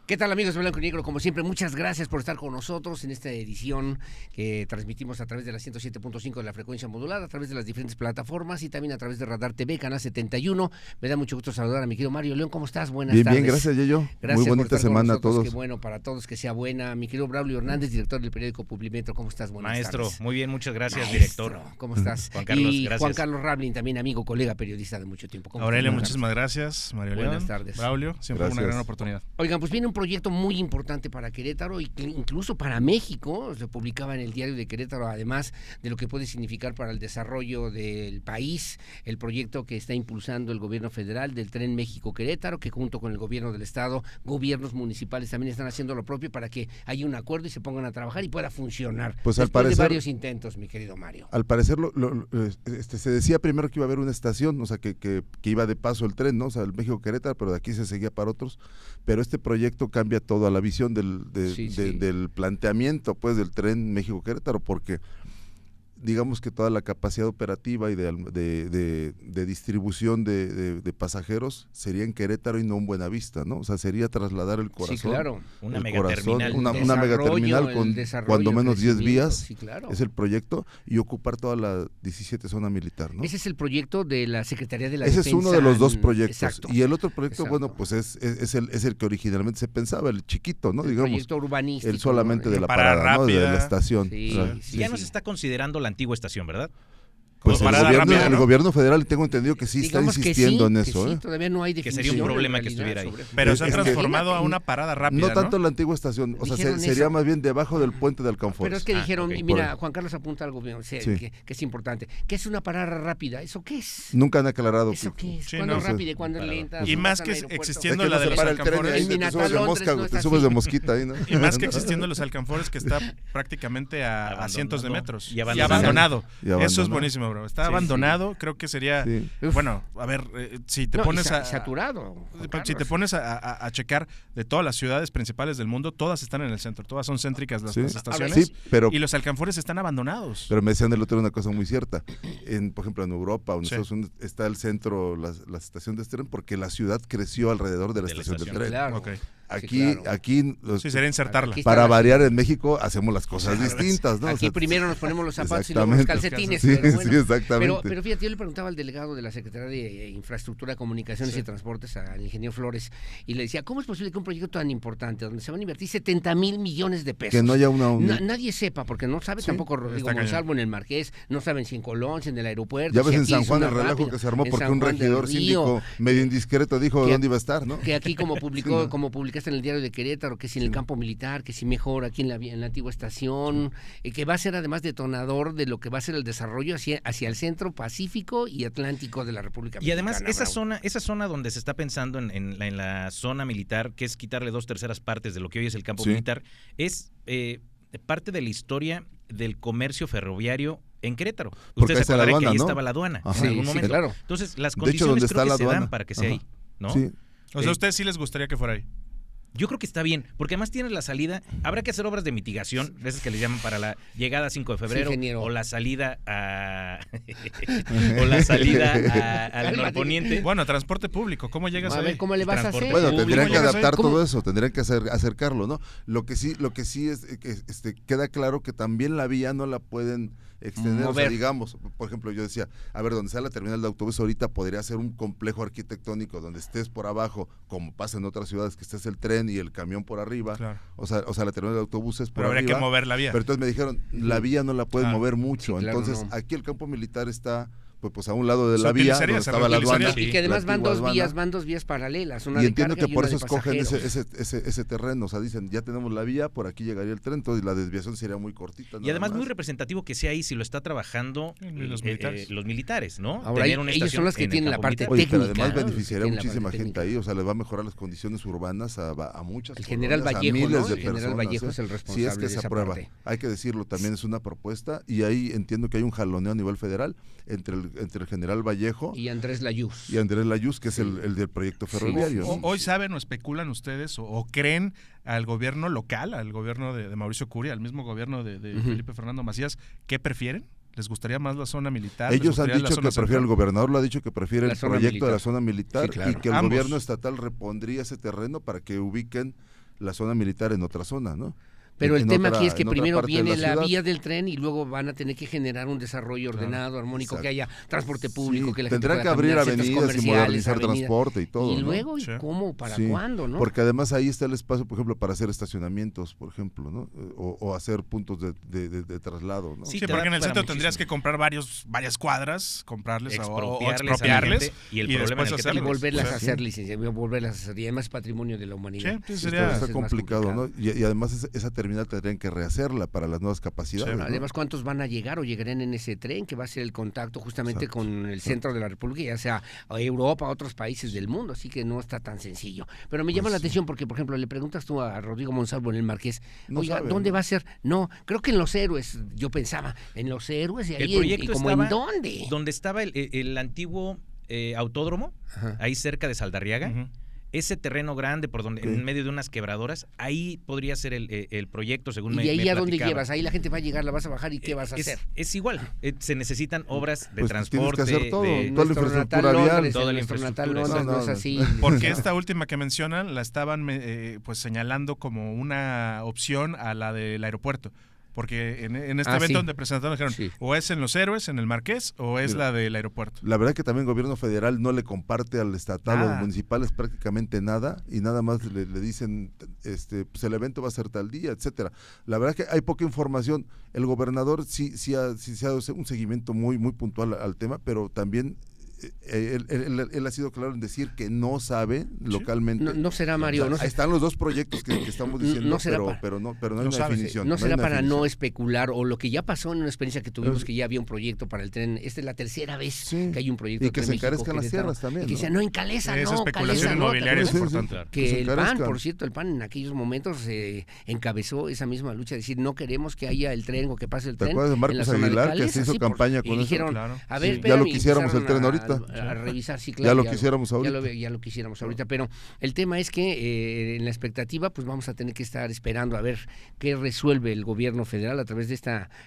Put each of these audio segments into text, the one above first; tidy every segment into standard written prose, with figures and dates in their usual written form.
¿Qué tal, amigos de Blanco y Negro? Como siempre, muchas gracias por estar con nosotros en esta edición que transmitimos a través de la 107.5 de la frecuencia modulada, a través de las diferentes plataformas y también a través de Radar TV, Canal 71. Me da mucho gusto saludar a mi querido Mario León. ¿Cómo estás? Buenas tardes. Bien, gracias, Yeyo. Muy bonita semana a todos. Qué bueno para todos que sea buena. Mi querido Braulio Hernández, director del periódico Publimetro. ¿Cómo estás? Buenas Maestro, tardes. Muy bien, muchas gracias, Maestro, director. ¿Cómo estás? Juan Carlos, y gracias. Juan Carlos Rablin, también amigo, colega, periodista de mucho tiempo. Aurelio, muchísimas gracias. Mario León. Buenas tardes. Braulio, siempre una gran oportunidad. Oigan, pues viene un proyecto muy importante para Querétaro y incluso para México. Se publicaba en el diario de Querétaro, además de lo que puede significar para el desarrollo del país, el proyecto que está impulsando el gobierno federal del Tren México-Querétaro, que junto con el gobierno del estado, gobiernos municipales también están haciendo lo propio para que haya un acuerdo y se pongan a trabajar y pueda funcionar. Pues después al parecer, de varios intentos, mi querido Mario. Al parecer se decía primero que iba a haber una estación, o sea, que iba de paso el tren, ¿no? O sea, el México-Querétaro, pero de aquí se seguía para otros. Pero este proyecto cambia toda la visión del planteamiento, pues, del tren México-Querétaro, porque digamos que toda la capacidad operativa y de distribución de pasajeros sería en Querétaro y no en Buenavista, ¿no? O sea, sería trasladar el corazón. Sí, claro. Una megaterminal. Una megaterminal con cuando menos 10 vías, sí, claro. Es el proyecto, y ocupar toda la 17 zona militar, ¿no? Ese es el proyecto de la Secretaría de la Defensa. Ese es uno de los dos proyectos. Exacto. Y el otro proyecto, Exacto. bueno, pues es el que originalmente se pensaba, el chiquito, ¿no? El Digamos, proyecto urbanístico. el solamente de la parada parada, ¿no? De rápida. la estación. Sí, ¿no? sí, Ya no se está considerando la antigua estación, ¿verdad? Pues Como parada rápida, ¿no? el gobierno federal, tengo entendido que sí Digamos está insistiendo en que eso. sí, todavía no hay Que definición. sería un problema en que realidad estuviera ahí. sobre- Pero se ha Es que- transformado a una parada rápida, No tanto la antigua estación, o sea, Dijeron sería eso. más bien debajo del puente de Alcanfores. Pero es que dijeron, ok. y mira, Juan Carlos apunta algo bien, Sí. que es importante. ¿Qué es una parada rápida? ¿Eso qué es? Nunca han aclarado. ¿Eso qué es? Sí, ¿Cuándo no, es rápida y cuándo es parada. lenta? Y ¿Cómo más está que el aeropuerto? existiendo Es que la no de se los para el tren y alcanfores. ahí En te Minata, subes de Londres, mosca, no es te así. subes de mosquita ahí, ¿no? Y más que existiendo los alcanfores, que está prácticamente a Abandonado. cientos de metros. Y Y abandonado. abandonado. Y abandonado. Eso es buenísimo, bro. Está Sí, abandonado, creo que sería... Sí. Bueno, a ver, si te No, pones y a... saturado. Juan Si Carlos. te pones a checar de todas las ciudades principales del mundo, todas están en el centro, todas son céntricas las Sí. estaciones, Sí, pero y los alcanfores están abandonados. me decían el otro día una cosa muy cierta. Por ejemplo, en Europa o en Sí. Estados Unidos está el centro, la estación de tren, porque la ciudad creció alrededor de la estación de tren. Claro. Ok. Aquí, Sí, claro. aquí Sí, sería insertarla. Aquí está para la- variar en México hacemos las cosas distintas, ¿no? O Aquí sea, primero nos ponemos los zapatos y luego los exactamente. calcetines. Sí, pero bueno. sí, exactamente. Pero fíjate, yo le preguntaba al delegado de la Secretaría de Infraestructura, Comunicaciones y Transportes, al ingeniero Flores, y le decía, ¿cómo es posible que un proyecto tan importante, donde se van a invertir 70 mil millones de pesos, que no haya una nadie sepa, porque no sabe Sí, tampoco Rodrigo está cañón. Monsalvo en el Marqués, no saben si en Colón, si en el aeropuerto. Ya si ves en aquí San es Juan una el relajo rápida, que se armó en porque San un Juan del regidor Río, síndico medio indiscreto dijo que- dónde iba a estar, ¿no? que aquí como publicó, Sí, no. como publicaste en el diario de Querétaro, que si en el campo militar, que si mejor aquí en la antigua estación, que va a ser además detonador de lo que va a ser el desarrollo hacia el centro pacífico y atlántico de la República Y además, Mexicana, esa zona donde se está pensando en la zona militar, que es quitarle 2/3 partes de lo que hoy es el campo Sí. militar, es parte de la historia del comercio ferroviario en Querétaro. Porque Ustedes ahí se está la acordarán que aduana, ahí ¿no? estaba la aduana Ajá. en algún Sí, momento. claro. Entonces, las De hecho, condiciones donde creo está que la se aduana. dan para que sea Ajá. ahí, ¿no? Sí. O sea, a ustedes sí les gustaría que fuera ahí. Yo creo que está bien, porque además tienes la salida, habrá que hacer obras de mitigación, de esas que le llaman para la llegada a 5 de febrero, ingeniero. o la salida a o la salida al norponiente. Bueno, transporte público, ¿cómo llegas A ahí? ver, ¿cómo le vas a Transporte hacer? Bueno, público, tendrían que llegas ahí. adaptar ¿Cómo? todo eso, tendrían que acercarlo, ¿no? Lo que sí es que queda claro que también la vía no la pueden extender, o sea, Mover. digamos, por ejemplo, yo decía, a ver, donde está la terminal de autobús ahorita podría ser un complejo arquitectónico donde estés por abajo, como pasa en otras ciudades, que estés el tren y el camión por arriba, Claro. o sea, la terminal de autobuses por Pero habría arriba. que mover la vía. Pero entonces me dijeron, la vía no la pueden Ah, mover mucho, sí, claro, entonces no. aquí el campo militar está pues a un lado de Se la vía, utilizaría, donde se estaba la reutilizaría. aduana. Y que además la van antigua dos aduana. vías, van dos vías paralelas, una Y de entiendo carga que y por una eso de escogen pasajeros. ese terreno, o sea, dicen, ya tenemos la vía, por aquí llegaría el tren, entonces la desviación sería muy cortita. Y nada además más. muy representativo que sea ahí si lo está trabajando Los militares, ¿no? Ahora, Tener una ellos estación son los que en el tienen la campo parte militar. Oye, pero técnica, además ¿no? beneficiaría Tienen la muchísima parte gente técnica. ahí, o sea, les va a mejorar las condiciones urbanas a muchas El general colonias, a Vallejo, miles ¿no? de El general personas, Vallejo ¿eh? es el Si responsable es que de se esa aprueba, parte. hay que decirlo, también es una propuesta, y ahí entiendo que hay un jaloneo a nivel federal entre el general Vallejo Y Andrés Layuz. y Andrés Layuz, que es el del proyecto ferroviario. ¿no? Hoy saben o especulan ustedes o creen al gobierno local, al gobierno de Mauricio Curi, al mismo gobierno de Ujú. Felipe Fernando Macías, ¿qué prefieren? ¿Les gustaría más la zona militar? Ellos han dicho que prefiere, el gobernador lo ha dicho que prefiere el proyecto de la zona militar, sí, claro. y que el Ambos. gobierno estatal repondría ese terreno para que ubiquen la zona militar en otra zona, ¿no? Pero el tema aquí es que en otra primero parte de viene la ciudad. vía del tren y luego van a tener que generar un desarrollo ordenado, armónico, Exacto. que haya transporte público, Sí, que la gente tendrán pueda que abrir caminar, centros avenidas y comerciales, modernizar avenidas. transporte y todo, Y ¿no? luego, Sí. ¿y cómo? ¿Para Sí, cuándo? ¿No? Porque además ahí está el espacio, por ejemplo, para hacer estacionamientos, por ejemplo, ¿no? O hacer puntos de traslado, ¿no? Sí, Sí, te porque da en el para centro tendrías muchísimo. que comprar varias cuadras, comprarles o Expropiarles a la expropiarles gente, y el problema después en el que Y hacerlos. volverlas a Sí. hacer, licenciado, volverlas a hacer. Y además patrimonio de la humanidad. Sí, Sí, sería- está es más complicado, ¿no? complicado. Y además esa terminal tendrían que rehacerla para las nuevas capacidades, Sí. ¿no? Además, ¿cuántos van a llegar o llegarán en ese tren que va a ser el contacto justamente Exacto. con el centro de la República, ya sea a Europa, a otros países del mundo? Así que no está tan sencillo. Pero me llama la atención porque, por ejemplo, le preguntas tú a Rodrigo Monsalvo en el Marqués, No oiga, sabe, ¿dónde ¿no? va a ser? No, creo que en Los Héroes, yo pensaba, en Los Héroes, y El ahí, proyecto ¿y como estaba en dónde? donde estaba el antiguo autódromo, Ajá. ahí cerca de Saldarriaga. Ujú. Ese terreno grande por donde, Sí. en medio de unas quebradoras, ahí podría ser el proyecto, según ¿Y me de ahí me a dónde platicaban. llevas? Ahí la gente va a llegar, la vas a bajar y ¿qué vas a hacer? Es igual, se necesitan obras de Pues transporte. tienes que hacer todo, de- toda la Nuestro infraestructura natal vial. Londres, Toda la nuestro natal infraestructura, Londres no es no, así. Porque esta última que mencionan la estaban pues señalando como una opción a la del aeropuerto. Porque en este Ah, evento sí. donde presentaron dijeron, Sí. o es en Los Héroes, en el Marqués, o es Mira. la del aeropuerto. La verdad que también el gobierno federal no le comparte al estatal o Nada. a los municipales prácticamente nada y nada más le dicen, pues el evento va a ser tal día, etcétera. La verdad que hay poca información. El gobernador sí ha dado un seguimiento muy puntual al tema, pero también él ha sido claro en decir que no sabe localmente. No será, Mario, O sea, no ahí sé. están los dos proyectos que estamos diciendo, No será pero no hay no una sabe, definición. No hay será una para no definición. especular, o lo que ya pasó en una experiencia que tuvimos, Pues- que ya había un proyecto para el tren. Esta es la tercera vez Sí. que hay un proyecto Y que de se México, encarezcan las Querétaro, tierras también, y que ¿no? decían, no, en Calesa, Esa no, especulación Calesa, no. inmobiliaria es Sí, sí, sí. importante. Que Que se el PAN, encarezcan. por cierto, el PAN en aquellos momentos encabezó esa misma lucha, de decir, no queremos que haya el tren o que pase el ¿Te tren. acuerdas de en Marcos la zona de Aguilar, que Calesa? se hizo Sí, campaña con y eso? dijeron, Claro. a ver, Sí, ya espérame, lo y quisiéramos el tren empezaron ahorita. a revisar, sí, Ya claro. lo quisiéramos ahorita. Ya lo quisiéramos ahorita, pero el tema es que en la expectativa, pues vamos a tener que estar esperando a ver qué resuelve el gobierno federal a través de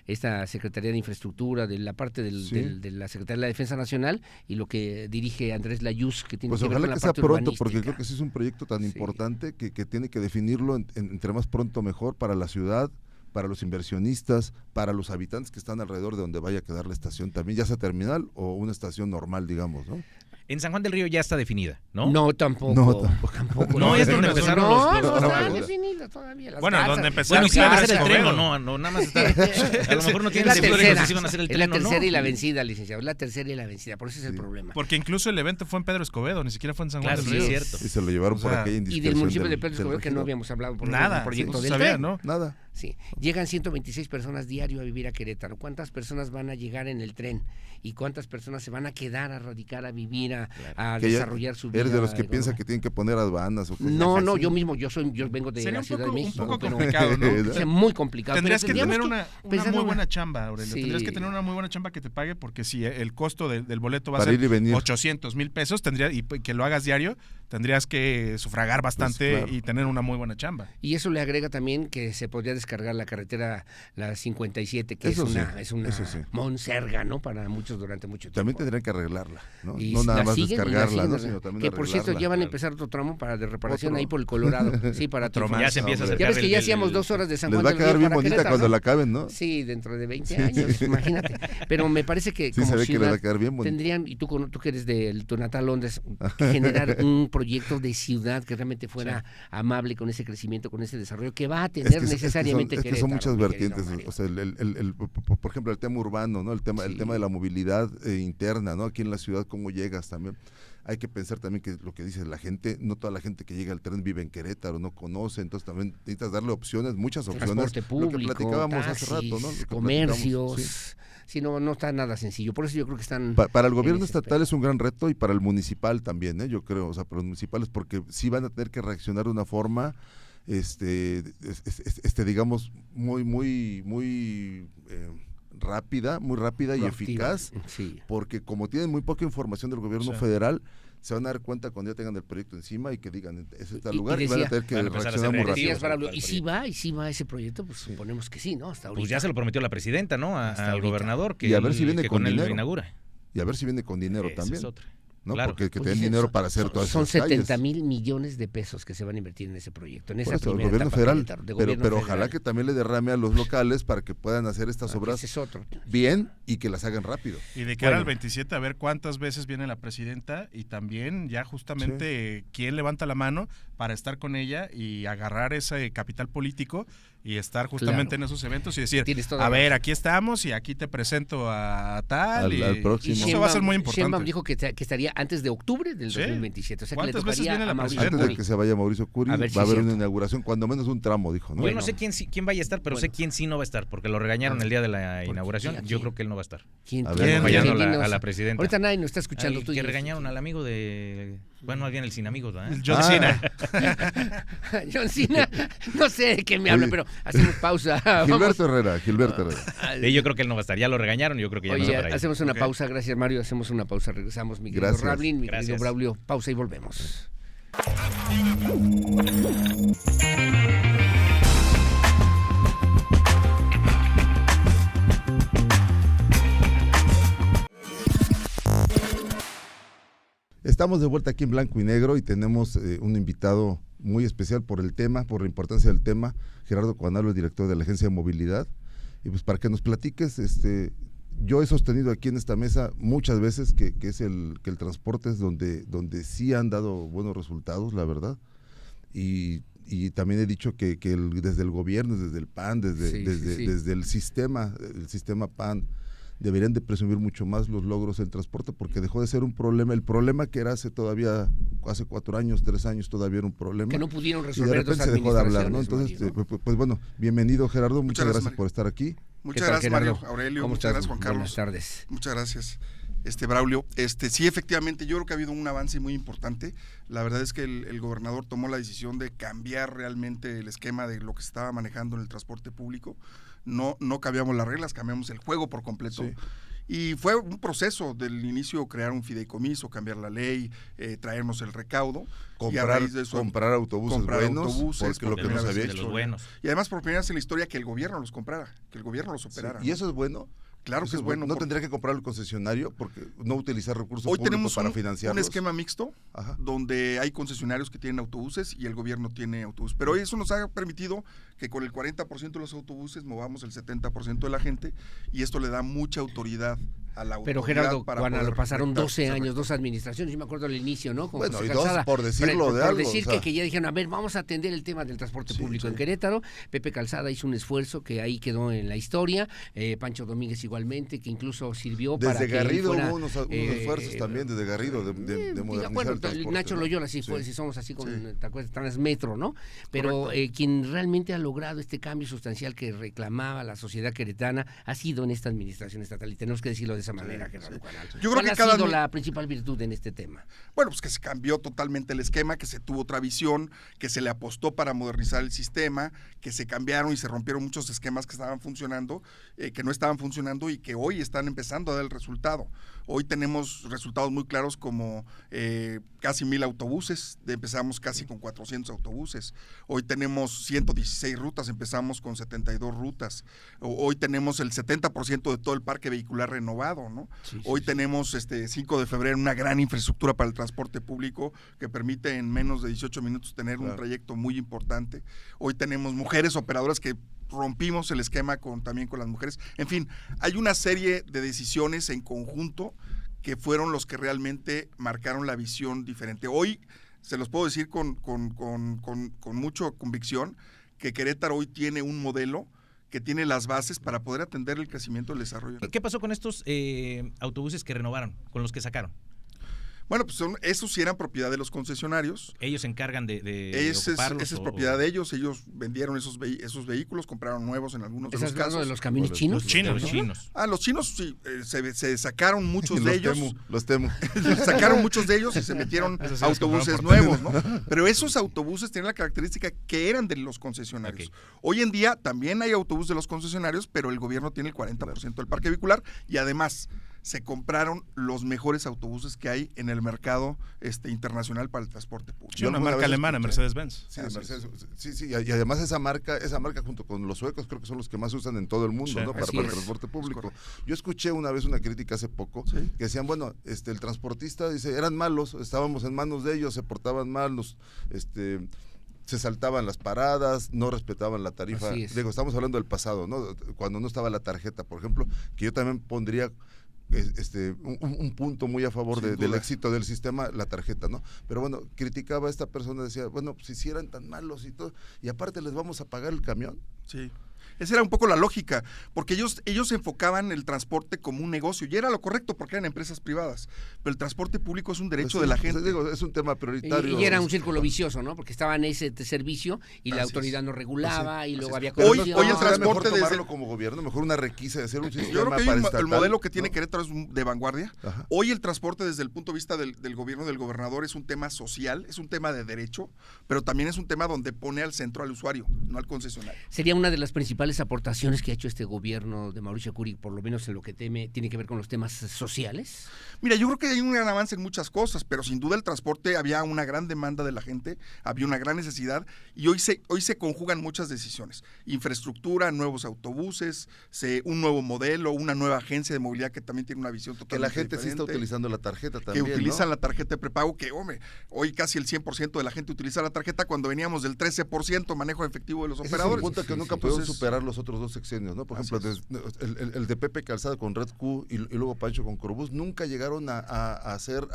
esta Secretaría de Infraestructura, de la parte Sí. de la Secretaría de la Defensa Nacional y lo que dirige Andrés Layuz, que tiene Pues que ver ojalá con la que sea parte pronto, porque urbanística. creo que sí es un proyecto tan Sí. importante que tiene que definirlo entre más pronto mejor para la ciudad, para los inversionistas, para los habitantes que están alrededor de donde vaya a quedar la estación también, ya sea terminal o una estación normal, digamos, ¿no? En San Juan del Río ya está definida, ¿no? No, tampoco. No, tampoco. No, es no, donde no, empezaron no, los no está trabajos. definida todavía. Las Bueno, casas. donde empezaron Bueno, si van a las hacer el casas. tren o Escobedo. no, nada más está. A lo mejor no Es tienen la seguro de tercera, si van a hacer el es tren la o no. tercera y la vencida, licenciado. Es la tercera y la vencida, por eso es el Sí. problema. Porque incluso el evento fue en Pedro Escobedo, ni siquiera fue en San Juan Claro, del sí, Río. es cierto. Y se lo llevaron O por sea, aquella Y indiscreción del municipio de del Pedro Escobedo, que no regidor. habíamos hablado por Nada, el proyecto no se del sabía, tren. ¿no? Nada. Sí, llegan 126 personas diario a vivir a Querétaro. ¿Cuántas personas van a llegar en el tren? ¿Y cuántas personas se van a quedar a radicar, a vivir, a Que ya desarrollar su vida? Eres de los que piensa económica? que tienen que poner aduanas o cosas No, así. no, yo mismo, yo vengo de Sería la Ciudad de México, un poco pero complicado, ¿no? es muy complicado. Tendrías pero que tener tendríamos una pensar muy en buena chamba, Aurelio. Sí. Tendrías que tener una muy buena chamba que te pague, porque si el costo del boleto va a Para ser ir y venir. 800,000 pesos, y que lo hagas diario, tendrías que sufragar bastante claro. y tener una muy buena chamba. Y eso le agrega también que se podría descargar la carretera, la 57, que Eso sí, es una eso sí. monserga, ¿no? Para muchos durante mucho tiempo. También tendrían que arreglarla, ¿no? Y No nada la más siguen y la descargarla, siguen, ¿no? Sino también que por cierto arreglarla. ya van a claro. empezar otro tramo de reparación ¿Otro? ahí por el Colorado. Sí, para Otro triunfar. más. Ya se empieza a hombre. acercar. Ya ves que ya el- hacíamos el- 2 horas de San Les Juan va a del quedar Río bien para bonita Querétaro, cuando ¿no? la acaben, ¿no? Sí, dentro de 20 años, imagínate. Pero me parece que Sí, como se ve que les va ciudad a quedar bien bonita. tendrían, y tú que eres de tu natal Londres, generar un proyecto de ciudad que realmente fuera amable con ese crecimiento, con ese desarrollo que va a tener necesariamente es que son muchas Querétaro, mi querido vertientes, Mario. o sea, por ejemplo, el tema urbano, ¿no? El tema de la movilidad interna, ¿no? Aquí en la ciudad, cómo llegas también. Hay que pensar también que lo que dice la gente, no toda la gente que llega al tren vive en Querétaro, no conoce, entonces también necesitas darle opciones, muchas opciones. Transporte público, lo que platicábamos hace rato, ¿no? Lo taxis, que comercios. platicábamos, sí. Sí, no está nada sencillo. Por eso yo creo que están... Para el gobierno en ese estatal es un gran reto y para el municipal también, yo creo, o sea, para los municipales, porque sí van a tener que reaccionar de una forma, digamos, muy rápida y proactiva. eficaz, Sí. porque como tienen muy poca información del gobierno Sí. federal, se van a dar cuenta cuando ya tengan el proyecto encima y que digan, ese es el lugar, y decía, van a tener que reaccionar muy rápido. ¿Y si va ese proyecto? Pues suponemos que sí, ¿no? Hasta ahorita. Pues ya se lo prometió la presidenta, ¿no? Al gobernador, que, y a ver si viene que con él dinero. lo inaugura. Y a ver si viene con dinero Esa también. es otra. ¿No? Claro. Porque que Pues tengan dinero para hacer todas son esas calles. 70,000 millones de pesos que se van a invertir en ese proyecto, en esa Por eso, el primera gobierno etapa, federal, Querétaro, pero ojalá que también le derrame a los locales para que puedan hacer estas obras ese es otro. bien y que las hagan rápido. Y de cara al 27 a ver cuántas veces viene la presidenta y también ya justamente quién levanta la mano para estar con ella y agarrar ese capital político y estar justamente en esos eventos y decir, a ver, aquí estamos y aquí te presento a tal. Al próximo. Y eso va a ser muy importante. Sheinbaum dijo que estaría antes de octubre del 2027. O sea, que le ¿Cuántas veces tocaría viene la a Mauricio presidenta? Antes de que se vaya Mauricio Curi, A va ver si a es haber una cierto. inauguración, cuando menos un tramo, dijo, ¿no? Yo no sé quién vaya a estar, pero sé quién sí no va a estar, porque lo regañaron el día de la inauguración. ¿quién? Yo creo que él no va a estar. ¿Quién? A ver, Acompañando ¿Quién? a la presidenta. Ahorita nadie nos está escuchando. Que regañaron al amigo de... Bueno, más bien el sin amigos, ¿verdad? John Cena. John Cena, no sé de qué me habla, pero hacemos pausa. Gilberto Herrera. Yo creo que él no va a estar. Ya lo regañaron, yo creo que ya no Oye, va para ahí. hacemos una pausa. Gracias, Mario. Hacemos una pausa. Regresamos, mi querido Gracias. Rablin, mi querido Gracias. Braulio. Pausa y volvemos. Estamos de vuelta aquí en Blanco y Negro y tenemos un invitado muy especial por el tema, por la importancia del tema, Gerardo Cuanalo, el director de la Agencia de Movilidad. Y pues para que nos platiques, yo he sostenido aquí en esta mesa muchas veces que el transporte es donde sí han dado buenos resultados, la verdad. Y también he dicho que desde el gobierno, desde el PAN, desde el sistema PAN, deberían de presumir mucho más los logros del transporte, porque dejó de ser un problema. El problema que era hace 4 años, 3 años, todavía era un problema. Que no pudieron Y de resolver repente se dejó de hablar, ¿no? Entonces, pues bueno, bienvenido Gerardo, muchas gracias Mario. por estar aquí. Muchas gracias, Gerardo? Mario, Aurelio, ¿Cómo muchas estás? gracias, Juan Carlos. Buenas tardes. Muchas gracias, Braulio. Sí, efectivamente, yo creo que ha habido un avance muy importante. La verdad es que el gobernador tomó la decisión de cambiar realmente el esquema de lo que se estaba manejando en el transporte público. No cambiamos las reglas, cambiamos el juego por completo. Sí. Y fue un proceso del inicio, crear un fideicomiso, cambiar la ley, traernos el recaudo. Y a raíz de eso, comprar autobuses buenos, porque lo que no se había de hecho. los buenos. Y además por primera vez en la historia que el gobierno los comprara, que el gobierno los operara. Sí, y eso es bueno. Claro que es bueno. No tendría que comprarlo el concesionario, porque no utilizar recursos Hoy públicos tenemos para un financiarlos. esquema mixto, Ajá. donde hay concesionarios que tienen autobuses y el gobierno tiene autobuses. Pero eso nos ha permitido que con el 40% de los autobuses movamos el 70% de la gente, y esto le da mucha autoridad a la autoridad. Pero Gerardo, para cuando poder lo pasaron rectar 12 ese años, recurso. 2 administraciones, yo me acuerdo al inicio, ¿no? Con Bueno, José y dos, Calzada. por decirlo Por de algo, decir o sea. que ya dijeron, a ver, vamos a atender el tema del transporte público en Querétaro. Pepe Calzada hizo un esfuerzo que ahí quedó en la historia. Pancho Domínguez igualmente, que incluso sirvió para Desde que Garrido fuera, hubo unos esfuerzos también, desde Garrido, de modernizar bueno, el transporte. Nacho ¿no? Loyola, si somos así con ¿te acuerdas? Transmetro, ¿no? Pero quien realmente ha logrado este cambio sustancial que reclamaba la sociedad queretana ha sido en esta administración estatal, y tenemos que decirlo de esa manera, Gerardo Cuanalo. Yo creo ¿Cuál que ha cada sido la principal virtud en este tema? Bueno, pues que se cambió totalmente el esquema, que se tuvo otra visión, que se le apostó para modernizar el sistema, que se cambiaron y se rompieron muchos esquemas que estaban funcionando, que no estaban funcionando y que hoy están empezando a dar el resultado. Hoy tenemos resultados muy claros como casi 1,000 autobuses, empezamos casi con 400 autobuses. Hoy tenemos 116 rutas, empezamos con 72 rutas. Hoy tenemos el 70% de todo el parque vehicular renovado, ¿no? Hoy tenemos 5 de febrero una gran infraestructura para el transporte público que permite en menos de 18 minutos tener un trayecto muy importante. Hoy tenemos mujeres operadoras que rompimos el esquema también con las mujeres. En fin, hay una serie de decisiones en conjunto que fueron los que realmente marcaron la visión diferente. Hoy, se los puedo decir con mucha convicción, que Querétaro hoy tiene un modelo que tiene las bases para poder atender el crecimiento y el desarrollo. ¿Qué pasó con estos autobuses que renovaron, con los que sacaron? Bueno, pues esos sí eran propiedad de los concesionarios. Ellos se encargan de Esa ocuparlos. es propiedad de ellos. Ellos vendieron esos vehículos, compraron nuevos en algunos de los casos. ¿De los camiones chinos? Los chinos. Los chinos sí, se sacaron muchos de ellos. Los temo. Sacaron muchos de ellos y se metieron autobuses nuevos, ¿no? Pero esos autobuses tienen la característica que eran de los concesionarios. Okay. Hoy en día también hay autobuses de los concesionarios, pero el gobierno tiene el 40% del parque vehicular y además se compraron los mejores autobuses que hay en el mercado internacional para el transporte público. Sí, una marca alemana, Mercedes-Benz. Sí, y además esa marca junto con los suecos creo que son los que más usan en todo el mundo, ¿no? Para el transporte público. Yo escuché una vez una crítica hace poco que decían, bueno, el transportista dice, eran malos, estábamos en manos de ellos, se portaban mal, se saltaban las paradas, no respetaban la tarifa. Digo, estamos hablando del pasado, ¿no? Cuando no estaba la tarjeta, por ejemplo, que yo también pondría un punto muy a favor del éxito del sistema, la tarjeta, ¿no? Pero bueno, criticaba a esta persona, decía, bueno, pues si eran tan malos y todo, y aparte les vamos a pagar el camión. Sí. Esa era un poco la lógica, porque ellos enfocaban el transporte como un negocio, y era lo correcto porque eran empresas privadas, pero el transporte público es un derecho de la gente. Digo, es un tema prioritario. Y era un círculo vicioso, ¿no? Porque estaba en ese servicio y la autoridad no regulaba y luego había corrupción. Hoy el transporte mejor como gobierno, mejor una requisa de hacer un sistema. Yo creo que paraestatal, el modelo que tiene Querétaro es de vanguardia. Ajá. Hoy el transporte desde el punto de vista del gobierno del gobernador es un tema social, es un tema de derecho, pero también es un tema donde pone al centro al usuario, no al concesionario. Sería una de las principales aportaciones que ha hecho este gobierno de Mauricio Curi, por lo menos en lo que tiene que ver con los temas sociales. Mira, yo creo que hay un gran avance en muchas cosas, pero sin duda el transporte había una gran demanda de la gente, había una gran necesidad y hoy se conjugan muchas decisiones. Infraestructura, nuevos autobuses, un nuevo modelo, una nueva agencia de movilidad que también tiene una visión totalmente que la gente diferente, sí está utilizando la tarjeta también, que utilizan ¿no? la tarjeta de prepago, que hombre, hoy casi el 100% de la gente utiliza la tarjeta cuando veníamos del 13% manejo efectivo de los operadores. Es un punto que nunca pudieron superar los otros dos sexenios, ¿no? Por ejemplo, el de Pepe Calzada con Red Q y luego Pancho con Corobús nunca llegaron a hacer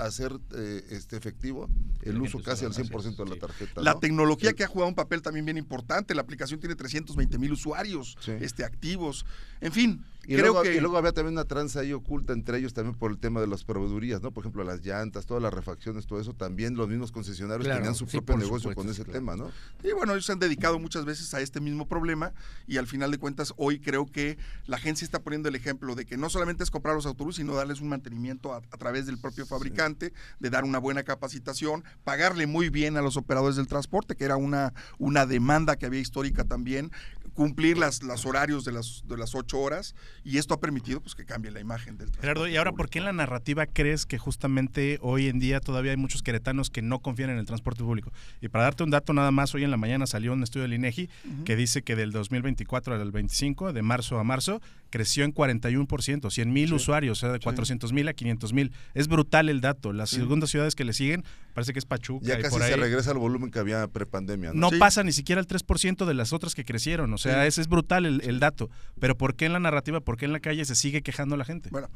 efectivo el uso casi al 100% de la tarjeta, ¿no? La tecnología que ha jugado un papel también bien importante, la aplicación tiene 320,000 usuarios activos, en fin. Y luego había también una tranza ahí oculta entre ellos también por el tema de las proveedurías, ¿no? Por ejemplo, las llantas, todas las refacciones, todo eso, también los mismos concesionarios tenían su propio negocio con ese tema, ¿no? Y bueno, ellos se han dedicado muchas veces a este mismo problema y al final de cuentas hoy creo que la agencia está poniendo el ejemplo de que no solamente es comprar los autobuses, sino darles un mantenimiento a través del propio fabricante, de dar una buena capacitación, pagarle muy bien a los operadores del transporte, que era una demanda que había histórica también, cumplir los horarios de las 8 horas, y esto ha permitido pues que cambie la imagen del transporte. Gerardo, y ahora, ¿por qué en la narrativa crees que justamente hoy en día todavía hay muchos queretanos que no confían en el transporte público? Y para darte un dato nada más, hoy en la mañana salió un estudio del INEGI que dice que del 2024 al 25, de marzo a marzo, creció en 41%, 100,000 usuarios, o sea, de 400,000 a 500,000. Es brutal el dato. Las segundas ciudades que le siguen, parece que es Pachuca. Ya y casi por ahí se regresa al volumen que había prepandemia, ¿no? No pasa ni siquiera el 3% de las otras que crecieron. O sea, ese es brutal el dato. Pero ¿por qué en la narrativa, por qué en la calle se sigue quejando la gente? Bueno,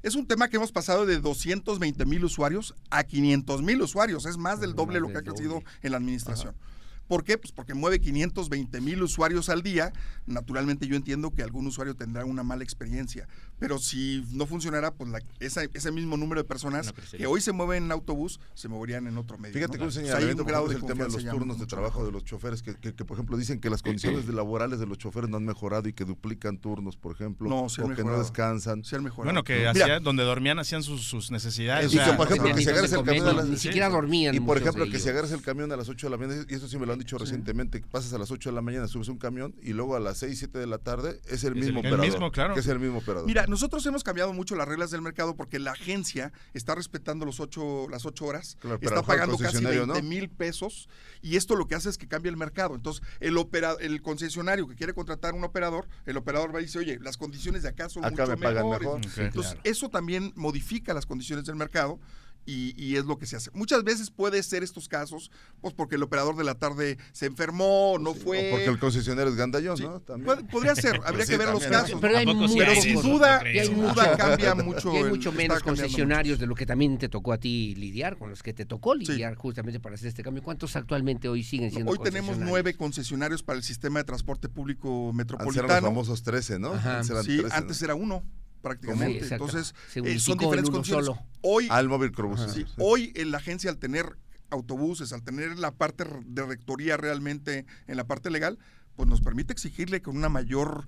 es un tema que hemos pasado de 220,000 usuarios a 500,000 usuarios. Es más del doble lo que ha crecido en la administración. Ajá. ¿Por qué? Pues porque mueve 520,000 usuarios al día. Naturalmente yo entiendo que algún usuario tendrá una mala experiencia, pero si no funcionara, pues ese mismo número de personas que hoy se mueven en autobús, se moverían en otro medio. Fíjate que un señalamiento es el tema de los turnos de trabajo de los choferes, que por ejemplo dicen que las condiciones laborales de los choferes no han mejorado y que duplican turnos, por ejemplo, o que no descansan. Sí han mejorado. Bueno, que donde dormían hacían sus necesidades. Y que por ejemplo que se agarres el camión ni siquiera dormían. Y por ejemplo que se agarres el camión a las 8 de la mañana, y eso sí me lo han dicho recientemente, pasas a las 8 de la mañana, subes un camión y luego a las 6, 7 de la tarde es el mismo operador. Claro. Que es el mismo operador. Mira, nosotros hemos cambiado mucho las reglas del mercado porque la agencia está respetando las 8 horas, está pagando casi 20,000 pesos y esto lo que hace es que cambia el mercado. Entonces, el concesionario que quiere contratar un operador, el operador va y dice, oye, las condiciones de acá son mucho mejores. Okay, entonces, eso también modifica las condiciones del mercado. Y es lo que se hace. Muchas veces puede ser estos casos, pues porque el operador de la tarde se enfermó, no fue. O porque el concesionario es gandallón, ¿no? También. Podría ser, habría que ver los casos. Pero sin duda cambia mucho. Y hay mucho menos concesionarios de lo que también te tocó a ti lidiar, con los que te tocó lidiar justamente para hacer este cambio. ¿Cuántos actualmente hoy siguen siendo concesionarios? Hoy tenemos 9 concesionarios para el sistema de transporte público metropolitano. Antes eran los famosos 13, ¿no? Antes era 1. Prácticamente. Sí, entonces son diferentes condiciones. Solo. Hoy al móvil Crobús. Hoy en la agencia, al tener autobuses, al tener la parte de rectoría realmente en la parte legal, pues nos permite exigirle con una mayor,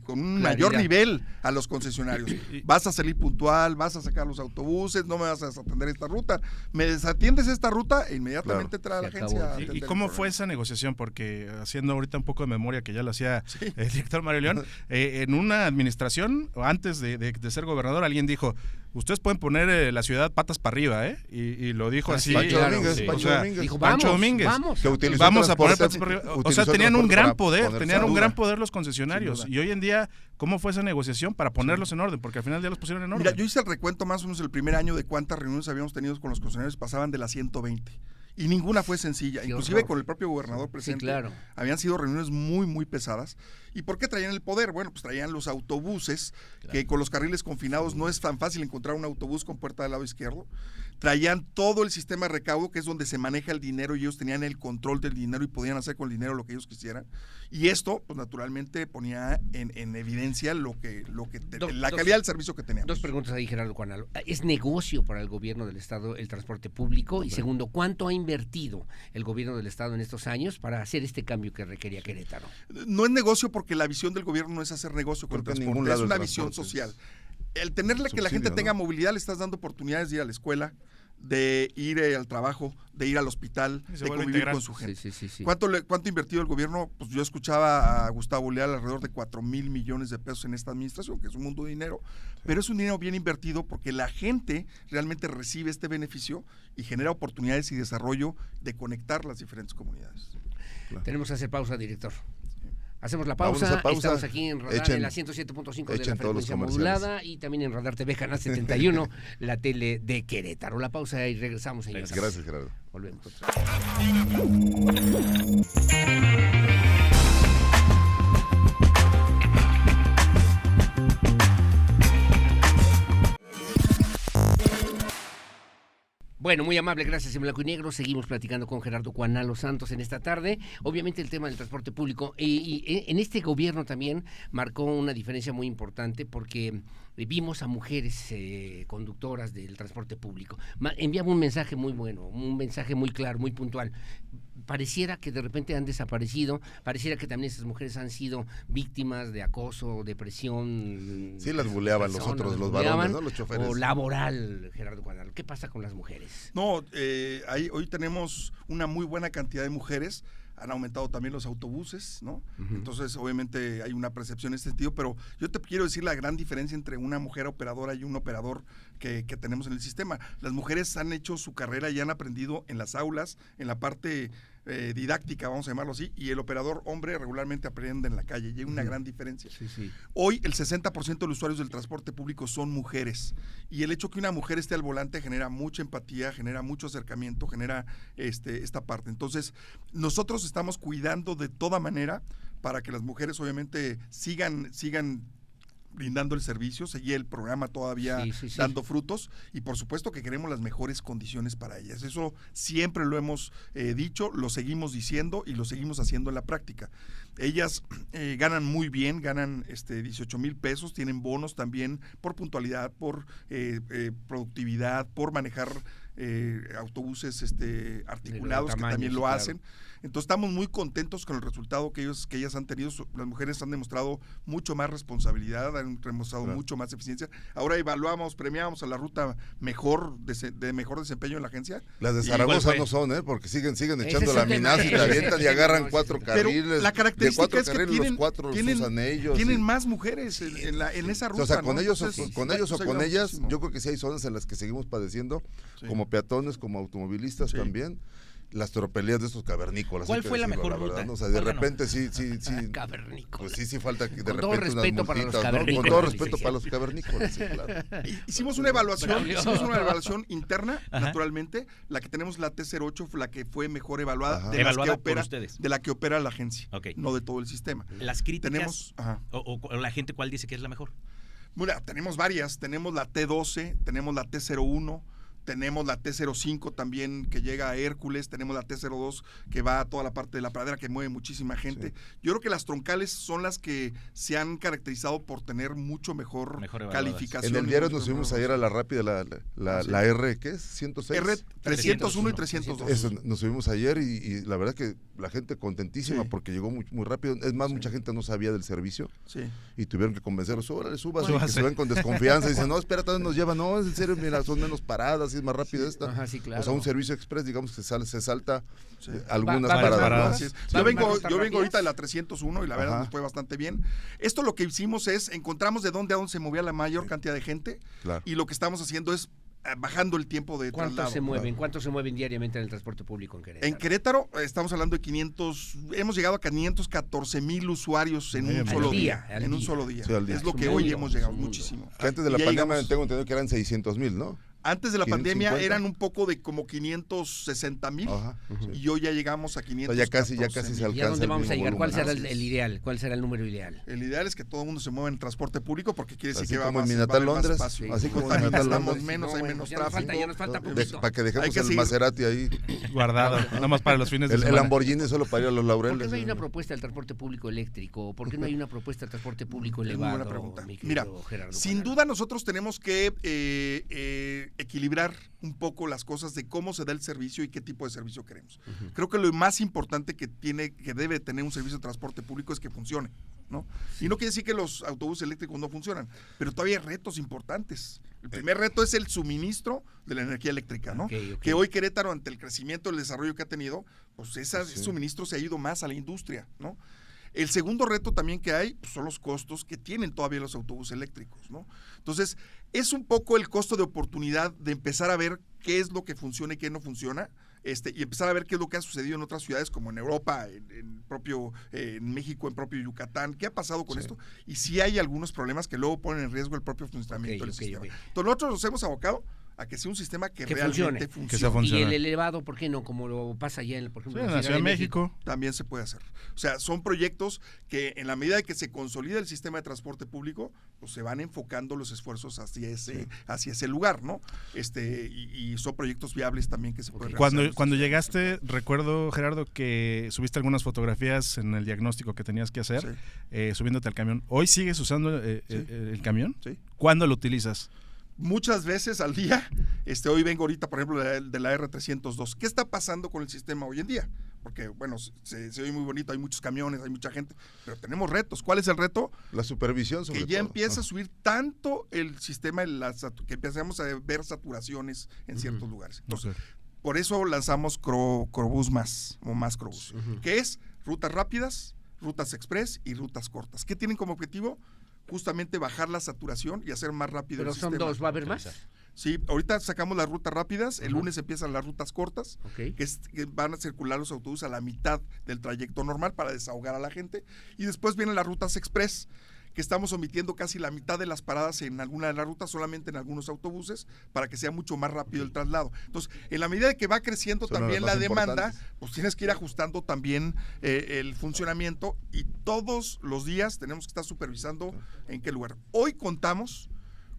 con un mayor nivel a los concesionarios. Vas a salir puntual, vas a sacar los autobuses, no me vas a desatender esta ruta. Me desatiendes esta ruta e inmediatamente trae a la agencia. ¿Y cómo fue esa negociación? Porque haciendo ahorita un poco de memoria, que ya lo hacía el director Mario León, en una administración, antes de ser gobernador, alguien dijo: ustedes pueden poner la ciudad patas para arriba, ¿eh? Y lo dijo así. Pancho Domínguez. Dijo, Pancho Domínguez. Vamos a poner patas para arriba. O sea, tenían un gran poder, los concesionarios. Y hoy en día, ¿cómo fue esa negociación para ponerlos en orden? Porque al final ya los pusieron en orden. Mira, yo hice el recuento más o menos el primer año de cuántas reuniones habíamos tenido con los concesionarios, pasaban de las 120. Y ninguna fue sencilla, inclusive con el propio gobernador presente. Sí, claro. Habían sido reuniones muy, muy pesadas. ¿Y por qué traían el poder? Bueno, pues traían los autobuses, que con los carriles confinados no es tan fácil encontrar un autobús con puerta del lado izquierdo. Traían todo el sistema de recaudo, que es donde se maneja el dinero, y ellos tenían el control del dinero y podían hacer con el dinero lo que ellos quisieran. Y esto, pues naturalmente, ponía en evidencia la calidad del servicio que teníamos. Dos preguntas ahí, Gerardo Cuanalo. ¿Es negocio para el gobierno del Estado el transporte público? Y segundo, ¿cuánto ha invertido el gobierno del Estado en estos años para hacer este cambio que requería Querétaro? No es negocio, porque la visión del gobierno no es hacer negocio con el transporte, es una visión social. El tenerle que la gente tenga movilidad, le estás dando oportunidades de ir a la escuela, de ir al trabajo, de ir al hospital, de convivir con su gente. Sí. ¿Cuánto ha invertido el gobierno? Pues yo escuchaba a Gustavo Leal alrededor de 4,000 millones de pesos en esta administración, que es un mundo de dinero, pero es un dinero bien invertido porque la gente realmente recibe este beneficio y genera oportunidades y desarrollo de conectar las diferentes comunidades. Claro. Tenemos que hacer pausa, director. Hacemos la pausa. Estamos aquí en Radar en la 107.5 de la frecuencia modulada y también en Radar TV Canal 71, la tele de Querétaro. La pausa y regresamos, señores. Gracias, Gerardo. Volvemos. Bueno, muy amable, gracias en blanco y negro. Seguimos platicando con Gerardo Cuanalo Santos en esta tarde. Obviamente el tema del transporte público y en este gobierno también marcó una diferencia muy importante porque vimos a mujeres conductoras del transporte público. Enviaba un mensaje muy bueno, un mensaje muy claro, muy puntual. Pareciera que de repente han desaparecido, pareciera que también esas mujeres han sido víctimas de acoso, de presión. Sí, las buleaban los varones, ¿no? Los choferes. O laboral, Gerardo Cuanalo. ¿Qué pasa con las mujeres? No, hoy tenemos una muy buena cantidad de mujeres. Han aumentado también los autobuses, ¿no? Uh-huh. Entonces, obviamente, hay una percepción en este sentido, pero yo te quiero decir la gran diferencia entre una mujer operadora y un operador que tenemos en el sistema. Las mujeres han hecho su carrera y han aprendido en las aulas, en la parte didáctica, vamos a llamarlo así, y el operador hombre regularmente aprende en la calle, y hay una gran diferencia. Sí. Hoy el 60% de los usuarios del transporte público son mujeres, y el hecho que una mujer esté al volante genera mucha empatía, genera mucho acercamiento, genera esta parte. Entonces, nosotros estamos cuidando de toda manera para que las mujeres obviamente sigan brindando el servicio, seguía el programa todavía dando frutos, y por supuesto que queremos las mejores condiciones para ellas. Eso siempre lo hemos dicho, lo seguimos diciendo y lo seguimos haciendo en la práctica. Ellas ganan muy bien, ganan 18,000 pesos, tienen bonos también por puntualidad, por productividad, por manejar autobuses articulados, que también lo hacen. Entonces estamos muy contentos con el resultado que ellas han tenido. Las mujeres han demostrado mucho más responsabilidad, han demostrado mucho más eficiencia. Ahora premiamos a la ruta de mejor desempeño en la agencia. Las de Zaragoza no son, porque siguen echando la minaza y te avientan y agarran 4 carriles. Pero la característica es que tienen más mujeres en esa ruta. O sea, con ellos o con ellas, yo creo que sí hay zonas en las que seguimos padeciendo, como peatones, como automovilistas también. Las tropelías de estos cavernícolas. ¿Cuál fue la mejor ruta? ¿No? O sea, de repente sí. Cavernícolas. Pues sí falta que de con repente todo respeto para los cavernícolas. Con todo respeto para los cavernícolas, sí, claro. Hicimos una evaluación interna, naturalmente. La que tenemos, la T08, fue la que fue mejor evaluada, de la que opera la agencia, no de todo el sistema. Las críticas o la gente, ¿cuál dice que es la mejor? Bueno, tenemos varias. Tenemos la T12, tenemos la T01, tenemos la T05 también que llega a Hércules, tenemos la T02 que va a toda la parte de la pradera que mueve muchísima gente. Sí. Yo creo que las troncales son las que se han caracterizado por tener mucho mejor calificación. En el diario nos subimos ayer a la rápida, la R, ¿qué es? 106. R 301 y 302. Eso, nos subimos ayer y la verdad que la gente contentísima porque llegó muy, muy rápido. Es más, mucha gente no sabía del servicio y tuvieron que convencerlos, órale, súbase, que se ven con desconfianza y dicen, no, espera, todavía nos llevan, no, es en serio, mira, son menos paradas, es más rápido esta. Ajá, sí, claro. O sea, un servicio express, digamos que se salta algunas paradas. Yo vengo ahorita de la 301 y la verdad nos fue bastante bien. Esto lo que hicimos es, encontramos de dónde a dónde se movía la mayor cantidad de gente y lo que estamos haciendo es bajando el tiempo de traslado. ¿Cuántos se mueven diariamente en el transporte público en Querétaro? En Querétaro estamos hablando de 500, hemos llegado a 514,000 usuarios en un solo día. En un solo día. Es lo que hoy hemos llegado, muchísimo. Que antes de la pandemia tengo entendido que eran 600,000, ¿no? Antes de la pandemia eran un poco de como 560,000 y hoy ya llegamos a 500. Ya casi se alcanza. ¿Y a dónde vamos a llegar? ¿Cuál será el ideal? ¿Cuál será el número ideal? El ideal es que todo el mundo se mueva en transporte público porque quiere decir que va más espacio. Londres, así como en Minatal Londres. Hay menos tráfico. Ya nos falta poquito. Para que dejemos el Maserati ahí guardado, nada más para los fines de semana. El Lamborghini solo para ir a los Laureles. ¿Por qué no hay una propuesta del transporte público eléctrico? ¿Por qué no hay una propuesta del transporte público elevado? Buena pregunta. Mira, sin duda nosotros tenemos que equilibrar un poco las cosas de cómo se da el servicio y qué tipo de servicio queremos. Creo que lo más importante que debe tener un servicio de transporte público es que funcione, ¿no? Y no quiere decir que los autobuses eléctricos no funcionan, pero todavía hay retos importantes. El primer reto es el suministro de la energía eléctrica, ¿no? Que hoy Querétaro, ante el crecimiento y el desarrollo que ha tenido, pues ese suministro se ha ido más a la industria, ¿no? El segundo reto también que hay pues, son los costos que tienen todavía los autobuses eléctricos, ¿no? Entonces, es un poco el costo de oportunidad de empezar a ver qué es lo que funciona y qué no funciona, y empezar a ver qué es lo que ha sucedido en otras ciudades como en Europa, en México, en propio Yucatán, qué ha pasado con esto, y si hay algunos problemas que luego ponen en riesgo el propio funcionamiento del sistema. Entonces, nosotros nos hemos abocado a que sea un sistema que realmente funcione. Y el elevado, ¿por qué no? Como lo pasa allá por ejemplo, en la Ciudad de México. También se puede hacer. O sea, son proyectos que en la medida de que se consolida el sistema de transporte público, pues se van enfocando los esfuerzos hacia ese lugar, ¿no? Y son proyectos viables también que se pueden realizar. Cuando llegaste, recuerdo, Gerardo, que subiste algunas fotografías en el diagnóstico que tenías que hacer, subiéndote al camión. ¿Hoy sigues usando el camión? Sí. ¿Cuándo lo utilizas? Muchas veces al día. Hoy vengo ahorita, por ejemplo, de la R302. ¿Qué está pasando con el sistema hoy en día? Porque, bueno, se oye muy bonito, hay muchos camiones, hay mucha gente, pero tenemos retos. ¿Cuál es el reto? La supervisión, sobre todo. Que ya empieza a subir tanto el sistema, que empezamos a ver saturaciones en ciertos lugares. Entonces, por eso lanzamos Crobús Más, o Más Crobús, que es rutas rápidas, rutas express y rutas cortas. ¿Qué tienen como objetivo? Justamente bajar la saturación y hacer más rápido el sistema. Pero son dos, ¿va a haber más? Sí, ahorita sacamos las rutas rápidas, el lunes empiezan las rutas cortas, que van a circular los autobuses a la mitad del trayecto normal para desahogar a la gente, y después vienen las rutas express, que estamos omitiendo casi la mitad de las paradas en alguna de las rutas, solamente en algunos autobuses, para que sea mucho más rápido el traslado. Entonces, en la medida de que va creciendo también la demanda, pues tienes que ir ajustando también el funcionamiento, y todos los días tenemos que estar supervisando en qué lugar. Hoy contamos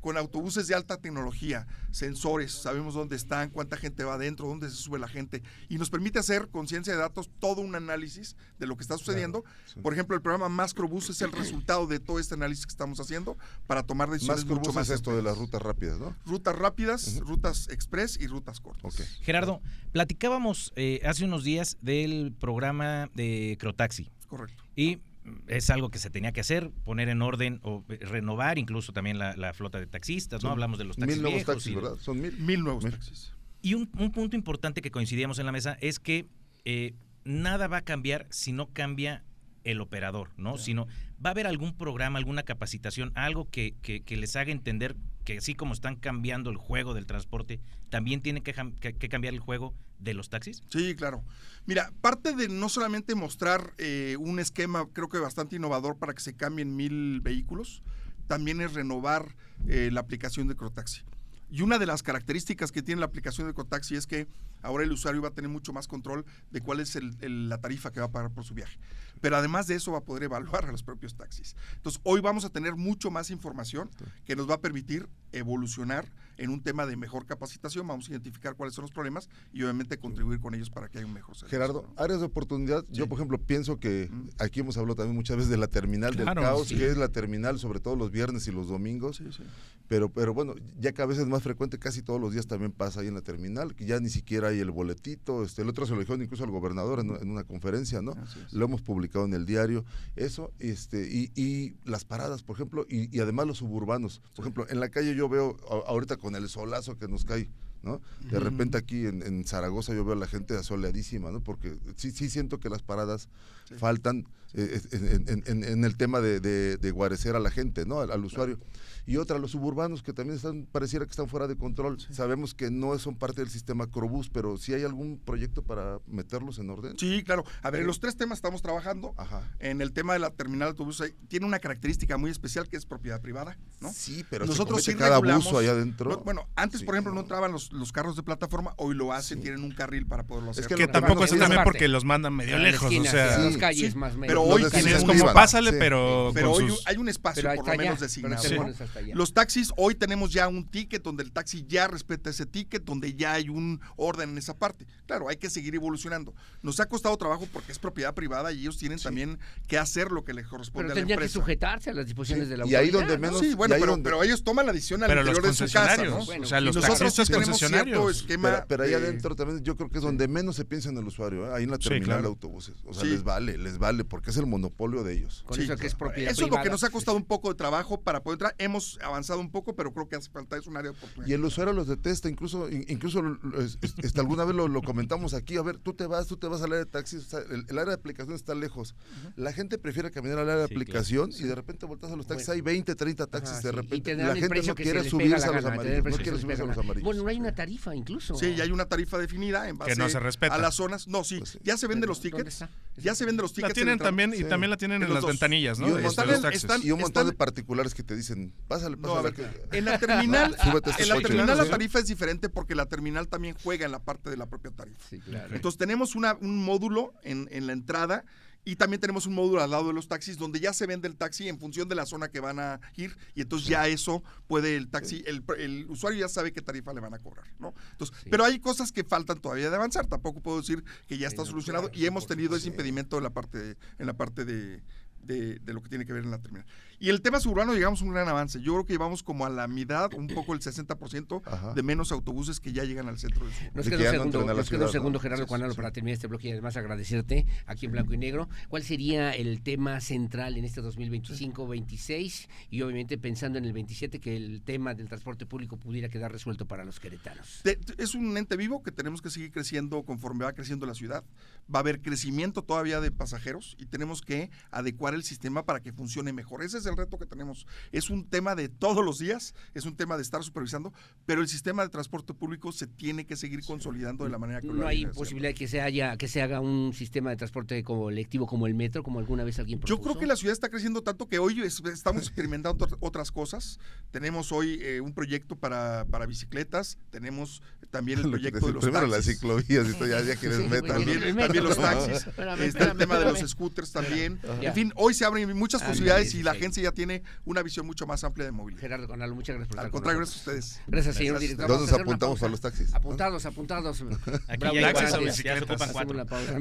con autobuses de alta tecnología, sensores, sabemos dónde están, cuánta gente va adentro, dónde se sube la gente, y nos permite hacer con ciencia de datos todo un análisis de lo que está sucediendo. Por ejemplo, el programa Mascrobús es el resultado de todo este análisis que estamos haciendo para tomar decisiones mucho más. Es esto de las rutas rápidas, ¿no? Rutas rápidas, rutas express y rutas cortas. Gerardo, platicábamos hace unos días del programa de Crotaxi. Correcto. Y es algo que se tenía que hacer, poner en orden o renovar incluso también la flota de taxistas, ¿no? Hablamos de los taxis 1000 nuevos viejos. Taxis, ¿verdad? Son 1000 nuevos taxis. Y un punto importante que coincidíamos en la mesa es que nada va a cambiar si no cambia el operador, ¿no? Sino va a haber algún programa, alguna capacitación, algo que les haga entender que así como están cambiando el juego del transporte, también tiene que cambiar el juego de los taxis. Sí, claro. Mira, parte de no solamente mostrar un esquema, creo que bastante innovador para que se cambien 1000 vehículos, también es renovar la aplicación de Crotaxi. Y una de las características que tiene la aplicación de Crotaxi es que ahora el usuario va a tener mucho más control de cuál es la tarifa que va a pagar por su viaje. Pero además de eso va a poder evaluar a los propios taxis. Entonces, hoy vamos a tener mucho más información que nos va a permitir evolucionar en un tema de mejor capacitación, vamos a identificar cuáles son los problemas y obviamente contribuir con ellos para que haya un mejor servicio. Gerardo, áreas de oportunidad, yo por ejemplo pienso que aquí hemos hablado también muchas veces de la terminal del caos, que es la terminal sobre todo los viernes y los domingos, pero bueno, ya cada vez es más frecuente, casi todos los días también pasa ahí en la terminal, que ya ni siquiera hay el boletito, el otro se lo dijeron incluso al gobernador en una conferencia, ¿no? Lo hemos publicado en el diario, eso, y las paradas, por ejemplo, y además los suburbanos, por ejemplo, en la calle yo veo ahorita con el solazo que nos cae, ¿no? De repente aquí en Zaragoza yo veo a la gente asoleadísima, ¿no? Porque sí siento que las paradas faltan en el tema de guarecer a la gente, ¿no? Al usuario. Y otra, los suburbanos que también pareciera que están fuera de control. Sabemos que no son parte del sistema Crobús, pero ¿sí hay algún proyecto para meterlos en orden? Sí, claro. A ver, en los 3 temas estamos trabajando. En el tema de la terminal de autobuses tiene una característica muy especial que es propiedad privada, ¿no? Sí, pero nosotros sí cada abuso allá adentro. Antes, por ejemplo, no entraban los carros de plataforma, hoy lo hacen, tienen un carril para poderlo hacer. Es que tampoco es también porque los mandan medio lejos, o sea, las calles más menos. Pero hoy es como pásale, pero hoy hay un espacio por lo menos designado. Los taxis, hoy tenemos ya un ticket donde el taxi ya respeta ese ticket, donde ya hay un orden en esa parte. Claro, hay que seguir evolucionando. Nos ha costado trabajo porque es propiedad privada y ellos tienen también que hacer lo que les corresponde a la empresa. Pero tendrían que sujetarse a las disposiciones de la autoridad. Y ahí donde menos... Sí, bueno, pero ellos toman la decisión al interior de su casa, ¿no? Bueno, o sea, los nosotros taxistas tenemos cierto esquema. Pero ahí adentro también yo creo que es donde menos se piensa en el usuario, ¿eh? Ahí en la terminal de autobuses. O sea, les vale, porque es el monopolio de ellos. Con eso que es propiedad Eso es lo que nos ha costado un poco de trabajo para poder entrar. Hemos avanzado un poco, pero creo que hace falta, es un área de oportunidad. Y el usuario los detesta, incluso alguna vez lo comentamos aquí, a ver, tú te vas al área de taxis, o sea, el área de aplicación está lejos. La gente prefiere caminar al área de aplicación y de repente voltas a los taxis, hay 20, 30 taxis, de repente la gente no quiere subirse a los amarillos. Bueno, no hay una tarifa incluso. Sí, ya hay una tarifa definida en base que no se respeta a las zonas. No, sí, pues ya se venden los tickets. Ya se venden los tickets. La tienen también y también la tienen en las ventanillas, ¿no? Y un montón de particulares que te dicen, pásale. En la terminal, la tarifa es diferente porque la terminal también juega en la parte de la propia tarifa. Sí, claro. Entonces tenemos un módulo en la entrada y también tenemos un módulo al lado de los taxis donde ya se vende el taxi en función de la zona que van a ir y entonces ya eso puede el taxi, el usuario ya sabe qué tarifa le van a cobrar, ¿no? Entonces, pero hay cosas que faltan todavía de avanzar, tampoco puedo decir que ya está solucionado y hemos tenido ese impedimento en la parte de lo que tiene que ver en la terminal. Y el tema suburbano llegamos a un gran avance. Yo creo que llevamos como a la mitad, un poco el 60% de menos autobuses que ya llegan al centro del sur. Nos queda un segundo, Gerardo Cuanalo, para terminar este bloque y además agradecerte aquí en Blanco y Negro. ¿Cuál sería el tema central en este 2025-26? Y obviamente pensando en el 27, que el tema del transporte público pudiera quedar resuelto para los queretanos. Es un ente vivo que tenemos que seguir creciendo conforme va creciendo la ciudad. Va a haber crecimiento todavía de pasajeros y tenemos que adecuar el sistema para que funcione mejor. Ese es el reto que tenemos. Es un tema de todos los días, es un tema de estar supervisando, pero el sistema de transporte público se tiene que seguir consolidando de la manera que no hay posibilidad de que se haga un sistema de transporte colectivo como el metro, como alguna vez alguien propuso. Yo creo que la ciudad está creciendo tanto que hoy estamos experimentando otras cosas. Tenemos hoy un proyecto para bicicletas, tenemos también el proyecto de los primero taxis. Las ciclovías, ya quieres meter. También los taxis, está el tema de los scooters también. En fin, hoy se abren muchas posibilidades y la agencia ya tiene una visión mucho más amplia de movilidad. Gerardo Cuanalo, muchas gracias por estar con nosotros. Al contrario, gracias a ustedes. Gracias, señor director. ¿Dónde nos apuntamos a los taxis? Apuntados. Aquí ya hay taxis, ya se ocupan 4. Una pausa,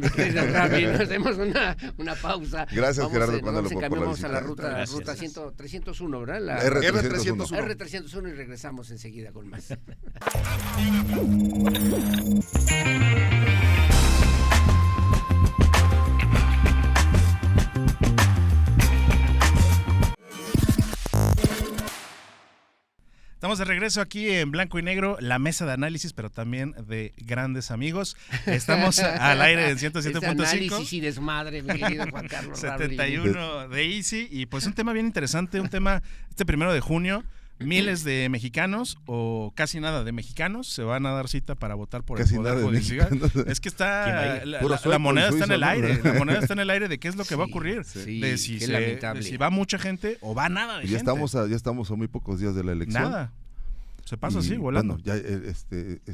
hacemos una pausa. Gracias, Gerardo Cuanalo, por la visita. A la ruta 301, ¿verdad? La R301. R301 y regresamos enseguida con más. Estamos de regreso aquí en Blanco y Negro, la mesa de análisis, pero también de grandes amigos. Estamos al aire en 107.5. Análisis y desmadre, mi querido Juan Carlos 71 de Easy. Y pues un tema bien interesante, un tema, 1 de junio, miles de mexicanos o casi nada de mexicanos se van a dar cita para votar por casi el Poder Judicial. Es que está la moneda está en el aire, la moneda está en el aire de qué es lo que va a ocurrir, de si va mucha gente o va nada de gente. Ya estamos a muy pocos días de la elección. Nada. Se pasa así, volando. Bueno,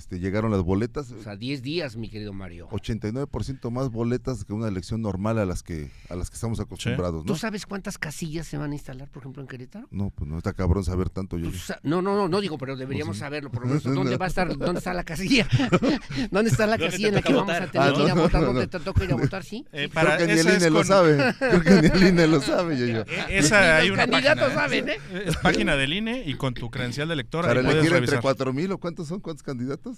ya llegaron las boletas. O sea, 10 días, mi querido Mario. 89% más boletas que una elección normal a las que estamos acostumbrados, ¿no? ¿Tú sabes cuántas casillas se van a instalar, por ejemplo, en Querétaro? No, pues no está cabrón saber tanto yo. No digo, pero deberíamos saberlo, por lo menos. ¿Dónde va a estar? ¿Dónde está la casilla? ¿Dónde está la casilla en la que vamos a tener que ir a votar? ¿Dónde te toca ir a votar? Sí. Creo que ni el INE lo sabe. Creo que ni el INE lo sabe, yo. Esa hay los una candidatos página, saben, Es página del INE y con tu credencial de elector Para ahí puedes elegir entre revisar. 4,000 o ¿cuántos son? ¿Cuántos candidatos?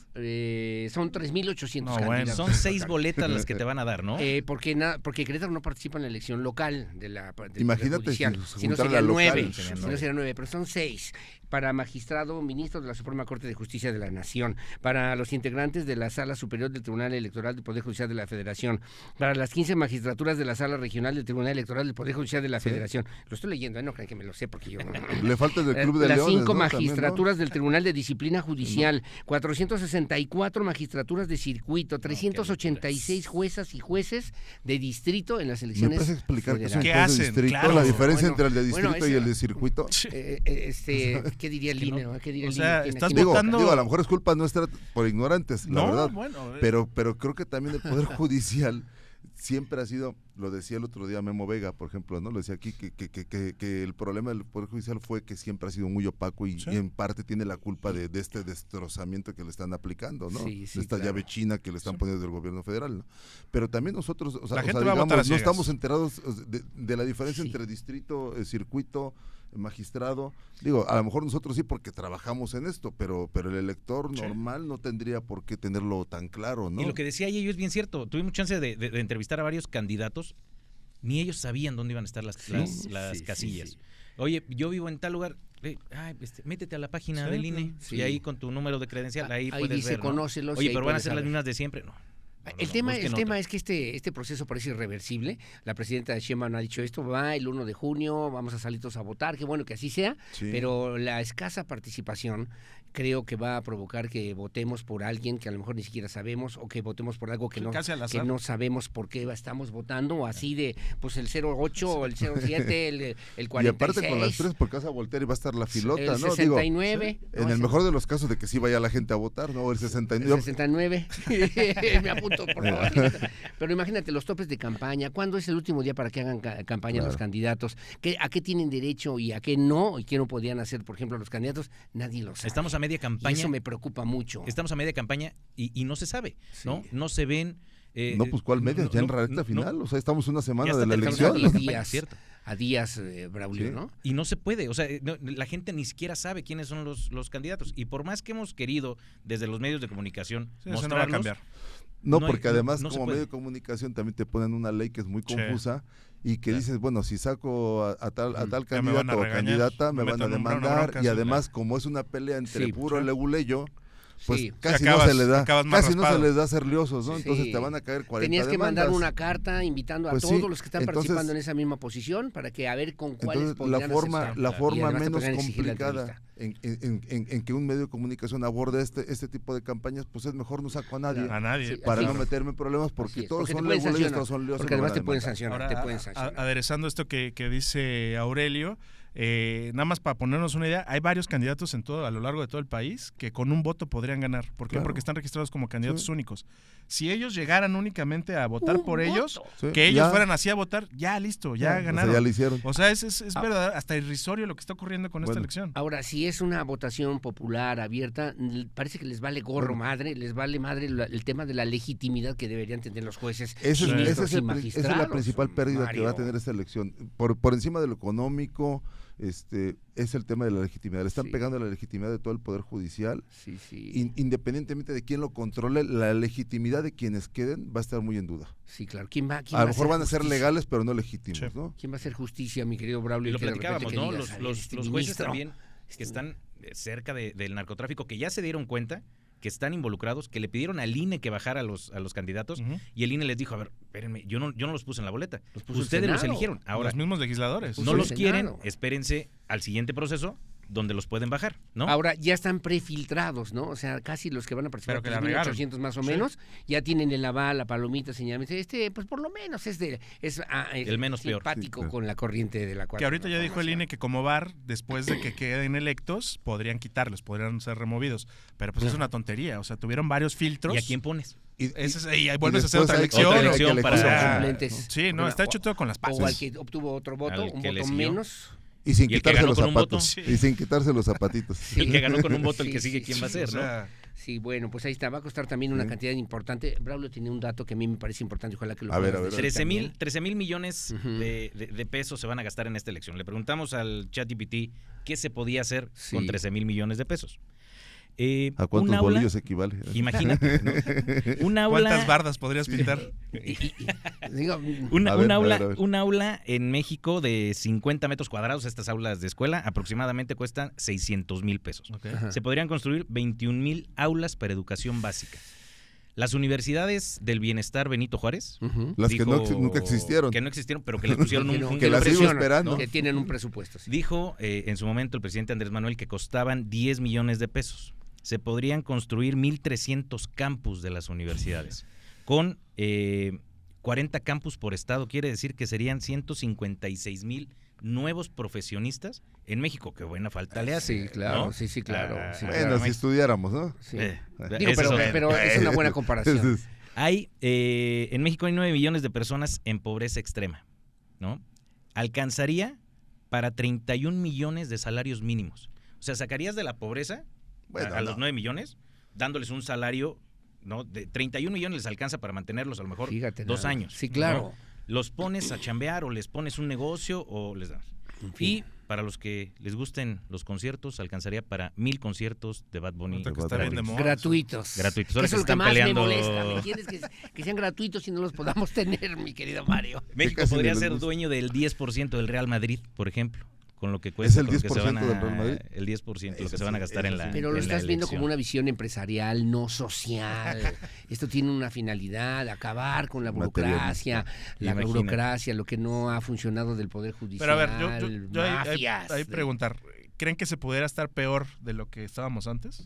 Son 3,800 No, candidatos. bueno. Son 6 boletas las que te van a dar, ¿no? Porque Querétaro no participa en la elección local del Imagínate judicial. si Si no juntara serían la 9. local. Si no serían 9, pero son 6. Para magistrado, ministro de la Suprema Corte de Justicia de la Nación, para los integrantes de la Sala Superior del Tribunal Electoral del Poder Judicial de la Federación, para las 15 magistraturas de la Sala Regional del Tribunal Electoral del Poder Judicial de la Federación. Lo estoy leyendo, no crean que me lo sé porque yo... Le falta el del Club de las Leones, 5 ¿no? magistraturas También, ¿no? del Tribunal de Disciplina Judicial, 464 magistraturas de circuito, 386 juezas y jueces de distrito en las ¿Me elecciones puedes explicar qué es un federales. ¿Qué juez de hacen? distrito? Claro. La diferencia Bueno, entre el de distrito y el de circuito. ¿Qué diría el INE? ¿Qué diría O el sea, INE? estás ¿Quién Digo, votando- a lo mejor es culpa nuestra por ignorantes, la No, verdad. bueno, Pero creo que también el Poder Judicial siempre ha sido, lo decía el otro día Memo Vega, por ejemplo, ¿no? Lo decía aquí, que el problema del Poder Judicial fue que siempre ha sido muy opaco y en parte tiene la culpa de este destrozamiento que le están aplicando, ¿no? Sí, de esta claro. llave china que le están poniendo del gobierno federal, ¿no? Pero también nosotros, o sea, La gente va a votar a no ciegas. estamos enterados de la diferencia Sí. entre distrito, circuito, magistrado. Digo, a lo mejor nosotros sí porque trabajamos en esto, pero el elector normal no tendría por qué tenerlo tan claro, ¿no? Y lo que decía ella es bien cierto. Tuvimos chance de entrevistar a varios candidatos. Ni ellos sabían dónde iban a estar las casillas. sí. Oye, yo vivo en tal lugar. Métete a la página del INE Sí. y ahí con tu número de credencial, ahí puedes dice, ver, ¿no? conócelos y Oye, ahí pero van a puedes ser las saber. mismas de siempre. No. El tema es que este proceso parece irreversible. La presidenta de Sheinbaum ha dicho esto, va el 1 de junio, vamos a salir todos a votar, qué bueno que así sea, Sí. pero la escasa participación creo que va a provocar que votemos por alguien que a lo mejor ni siquiera sabemos o que votemos por algo que Casi al azar. no sabemos por qué estamos votando, o así de pues el 08 o el 07, el 46. Y aparte con las 3 porque vas a voltear y va a estar la filota, el ¿no? 69. Digo, en el mejor de los casos de que sí vaya la gente a votar, ¿no? O el 69. El 69. Me apunto, por favor. Pero imagínate, los topes de campaña, ¿cuándo es el último día para que hagan campaña los candidatos? ¿A qué tienen derecho y a qué no? ¿Y qué no podían hacer, por ejemplo, los candidatos? Nadie lo sabe. Estamos a media Y campaña. eso me preocupa mucho. Estamos a media campaña y no se sabe, ¿no? No se ven. No, pues ¿cuál media? Ya en recta final. O sea, estamos una semana de la elección. A 10 días, a días, Braulio, Sí. ¿no? Y no se puede, o sea, la gente ni siquiera sabe quiénes son los candidatos. Y por más que hemos querido desde los medios de comunicación Sí, eso no va a mostrarlos, cambiar. No, No hay- porque además no se como puede. medio de comunicación también te ponen una ley que es muy Sí. confusa y que dices, bueno, si saco a tal Ya me van a candidato o regañar, candidata, me me van a meto en una demandar bronca, y sí, además como es una pelea entre Sí, puro sí. leguleyo, pues Sí. casi Acabas- no se les da, acabas más casi no se raspado. les da ser liosos, ¿no? Entonces Sí. te van a caer 40 Tenías que demandas. mandar una carta invitando a Pues sí, todos los que están entonces- participando en esa misma posición para que a ver con cuáles Entonces, podrían la aceptar. forma Y además te menos podrían exigir la complicada en que un medio de comunicación aborde este tipo de campañas, pues es mejor no saco a nadie A nadie. Sí, para así no es. meterme en problemas Así porque es, todos porque te son pueden leguleyos, sancionar, todos son liosos. porque me van además a te pueden demandar. sancionar, Ahora, te pueden sancionar. aderezando esto que dice Aurelio, nada más para ponernos una idea, hay varios candidatos a lo largo de todo el país que con un voto podrían ganar. ¿Por qué? Claro. Porque están registrados como candidatos Sí. únicos. Si ellos llegaran únicamente a votar por ellos, Sí, que ellos ya. fueran así a votar, ya listo, ya O sea, ganaron. ya lo hicieron. O sea, es verdad, hasta irrisorio lo que está ocurriendo con esta Bueno. elección. Ahora, si es una votación popular, abierta, parece que les vale gorro madre, les vale madre el tema de la legitimidad que deberían tener los jueces, Esa ministros y es la magistrados. principal pérdida que va a Mario. tener esta elección. Por encima de lo económico, es el tema de la legitimidad. Le están Sí. pegando a la legitimidad de todo el Poder Judicial. Sí, sí. Independientemente de quién lo controle, la legitimidad de quienes queden va a estar muy en duda. Sí, claro. ¿Quién va A lo mejor hacer van a ser justicia? legales, pero no legítimos, Sí. ¿no? ¿Quién va a hacer justicia, mi querido Braulio? y lo Que de repente platicábamos, que ¿no? digas, "Ay, Los este jueces ministro". también que están cerca del narcotráfico, que ya se dieron cuenta que están involucrados, que le pidieron al INE que bajara a los candidatos, Ujú. y el INE les dijo, a ver, espérenme, yo no los puse en la boleta, Los puso el ustedes los Senado. eligieron, ahora Los mismos legisladores. puso no el los quieren, Senado. espérense al siguiente proceso donde los pueden bajar, ¿no? Ahora ya están prefiltrados, ¿no? O sea, casi los que van a participar, Pero que la 3.800 más o menos, ya tienen el aval, la palomita, señalamiento. Pues por lo menos es el menos peor. simpático con la corriente de la cual. Que ahorita ya dijo el INE que como VAR, después de que queden electos, podrían quitarlos, podrían ser removidos. Pero pues es una tontería, o sea, tuvieron varios filtros. ¿Y a quién pones? Y ahí vuelves a hacer otra elección. Otra elección para suplentes. Sí, no, está hecho todo con las pasas. O al que obtuvo otro voto, un voto menos. Y sin ¿Y el que quitarse ganó los con un zapatos. voto? Y sin quitarse los zapatitos. Sí. El que ganó con un voto, el que Sí, sigue, ¿quién va a ser, O sea, Sí, bueno, pues ahí está. Va a costar también una cantidad importante. Braulio tenía un dato que a mí me parece importante. Ojalá que lo A ver, puedas a ver. decir 13 mil también. millones de pesos se van a gastar en esta elección. Le preguntamos al ChatGPT qué se podía hacer con 13 mil millones de pesos. ¿A cuántos un aula, bolillos equivale? Imagínate, ¿no? Un aula, ¿cuántas bardas podrías pintar? Digo, un aula en México de 50 metros cuadrados, estas aulas de escuela, aproximadamente cuestan 600 mil pesos. Okay. Se podrían construir 21 mil aulas para educación básica. Las universidades del bienestar Benito Juárez. Las que nunca existieron. Que no existieron, pero que les pusieron un que las sigo esperando. Que tienen un presupuesto. Sí. Dijo en su momento el presidente Andrés Manuel que costaban 10 millones de pesos. Se podrían construir 1,300 campus de las universidades. Con 40 campus por estado, quiere decir que serían 156,000 nuevos profesionistas en México. Qué buena falta le hace. Sí, claro, ¿no? sí, claro. Sí, Bueno, claro. si estudiáramos, ¿no? Sí. Digo, Pero es una buena comparación. Hay, en México hay 9 millones de personas en pobreza extrema, ¿no? Alcanzaría para 31 millones de salarios mínimos. O sea, sacarías de la pobreza a los 9 millones, dándoles un salario, ¿no? De 31 millones les alcanza para mantenerlos a lo mejor 2 años. Sí, claro. ¿no? Los pones a chambear o les pones un negocio o les das. En fin. Y para los que les gusten los conciertos, alcanzaría para 1,000 conciertos de Bad Bunny. Que está bien de moda. Gratuitos. Gratuitos. Ahora Eso es lo que están más peleando. me molesta. ¿Me entiendes? Que sean gratuitos y no los podamos tener, mi querido Mario. México casi podría ni les ser gusta. dueño del 10% del Real Madrid, por ejemplo, con lo que cuesta. ¿Es el con lo que 10% se van a- del Real Madrid? El 10%, lo Eso que se van a sí, gastar eso en la sí. Pero lo en la estás viendo como elección. una visión empresarial, no social. Esto tiene una finalidad, acabar con la burocracia, Imagínate. burocracia, lo que no ha funcionado del Poder Judicial, Pero a ver, yo mafias. ahí preguntar, ¿creen que se pudiera estar peor de lo que estábamos antes?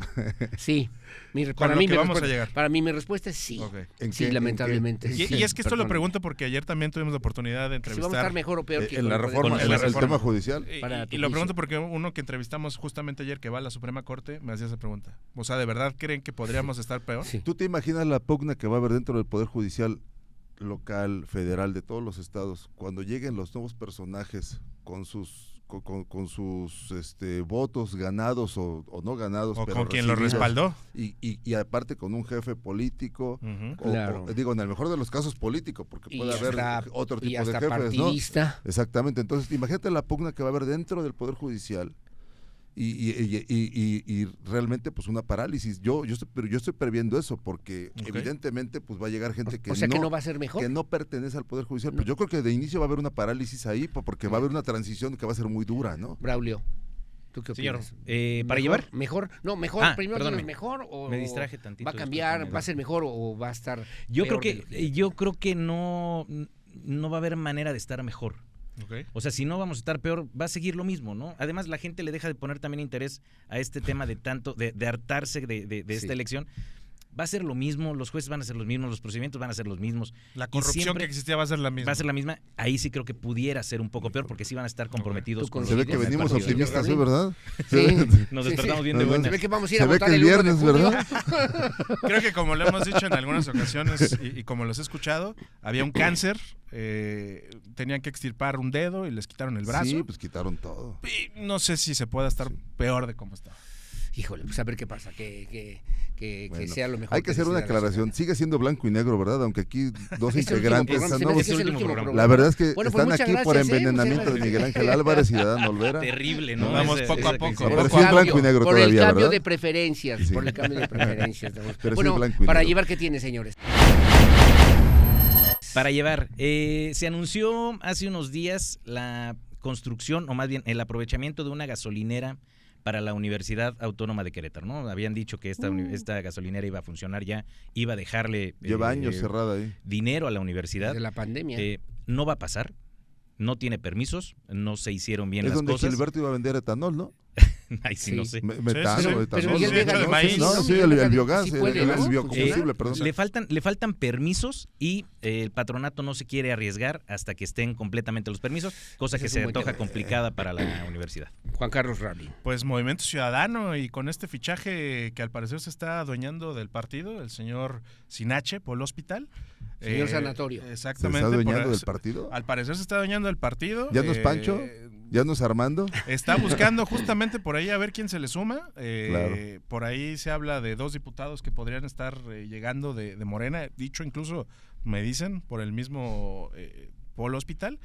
Sí, Con para lo mí que mi vamos a respuesta- llegar. Para mí mi respuesta es sí. Ok. ¿En Sí, qué- lamentablemente. en qué- Sí, Y es que esto lo perdón. pregunto porque ayer también tuvimos la oportunidad de Si vamos a entrevistar. estar mejor o peor que en la con el reforma, Poder en la el Judicial. tema judicial. Para tu Y lo pregunto juicio. porque uno que entrevistamos justamente ayer que va a la Suprema Corte me hacía esa pregunta. O sea, ¿de verdad creen que podríamos estar peor? Sí. ¿Tú te imaginas la pugna que va a haber dentro del Poder Judicial local, federal, de todos los estados, cuando lleguen los nuevos personajes con sus votos ganados o no ganados, O pero con quien lo recibidos, respaldó. y aparte con un jefe político, Ujú. Claro. digo, en el mejor de los casos político, porque Y puede haber hasta- otro y tipo de hasta jefes, ¿no? partidista. Exactamente, entonces imagínate la pugna que va a haber dentro del Poder Judicial y realmente pues una parálisis. Yo estoy previendo eso porque Ok. evidentemente pues va a llegar gente que O sea que no va a ser mejor. que no pertenece al Poder Judicial. No. Pues yo creo que de inicio va a haber una parálisis ahí porque va a haber una transición que va a ser muy dura, ¿no? Braulio, ¿tú qué Señor, opinas? ¿para ¿Mejor? llevar? ¿Mejor? No, mejor. Ah, Primero perdóname. dinos, ¿mejor o Me distraje tantito va a después cambiar, con el- va a ser mejor o va a estar Yo creo peor de que lo yo creo que no va a haber manera de estar mejor. Ok. O sea, si no vamos a estar peor, va a seguir lo mismo, ¿no? Además, la gente le deja de poner también interés a este tema de hartarse de Sí. esta elección. Va a ser lo mismo, los jueces van a ser los mismos, los procedimientos van a ser los mismos. La Y corrupción siempre que existía va a ser la misma. Va a ser la misma. Ahí sí creo que pudiera ser un poco peor porque sí van a estar comprometidos ¿Tú con Se ve los- que ¿Coincides? venimos ¿Partido? optimistas, ¿sí, verdad? Sí. Nos Sí, despertamos sí. bien de No, no, Se buenas. ve que vamos a ir Se a ve votar que el 1 de viernes, junio. ¿verdad? Creo que como lo hemos dicho en algunas ocasiones y como los he escuchado, había un cáncer, tenían que extirpar un dedo y les quitaron el brazo. Sí, pues quitaron todo. Y no sé si se pueda estar peor de cómo está. Híjole, pues a ver qué pasa, que Bueno, sea lo mejor. hay que hacer una decida la aclaración. sociedad. Sigue siendo blanco y negro, ¿verdad? Aunque aquí dos Es el último integrantes programa, están se me hace nuevos. que es el último último programa. La verdad es que Bueno, pues están muchas aquí por gracias, envenenamiento muchas de Miguel gracias. Ángel Álvarez y de Adán Olvera. Terrible, ¿no? Vamos Esa- poco a esa poco. coincidencia. Pero Por sí es el blanco y cambio- negro por todavía, el cambio ¿verdad? de preferencias, Sí. por el cambio de preferencias. Pero sí es Bueno, blanco y para negro. llevar, ¿qué tiene, señores? Para llevar, se anunció hace unos días la construcción, o más bien el aprovechamiento de una gasolinera para la Universidad Autónoma de Querétaro, ¿no? Habían dicho que esta gasolinera iba a funcionar ya, iba a dejarle Lleva años cerrada ahí. dinero a la universidad. De la pandemia. No va a pasar, no tiene permisos, no se hicieron bien Es las donde cosas. Gilberto iba a vender etanol, ¿no? Ahí sí, no sé. Metano, pero y el de maíz. No, sí, el biogás, sí puede, ¿no? el biocombustible, perdón. Le faltan permisos y el patronato no se quiere arriesgar hasta que estén completamente los permisos, cosa que se antoja complicada para la universidad. Juan Carlos Rablin. Pues Movimiento Ciudadano, y con este fichaje que al parecer se está adueñando del partido, el señor Sinache, Polo Hospital. Señor Sanatorio. Exactamente. ¿Se está adueñando del partido? Al parecer se está adueñando del partido. ¿Ya no es Pancho? ¿Ya no es Armando? Está buscando justamente por ahí a ver quién se le suma. Claro. Por ahí se habla de 2 diputados que podrían estar llegando de Morena. Dicho incluso, me dicen, por el mismo Polo Hospital.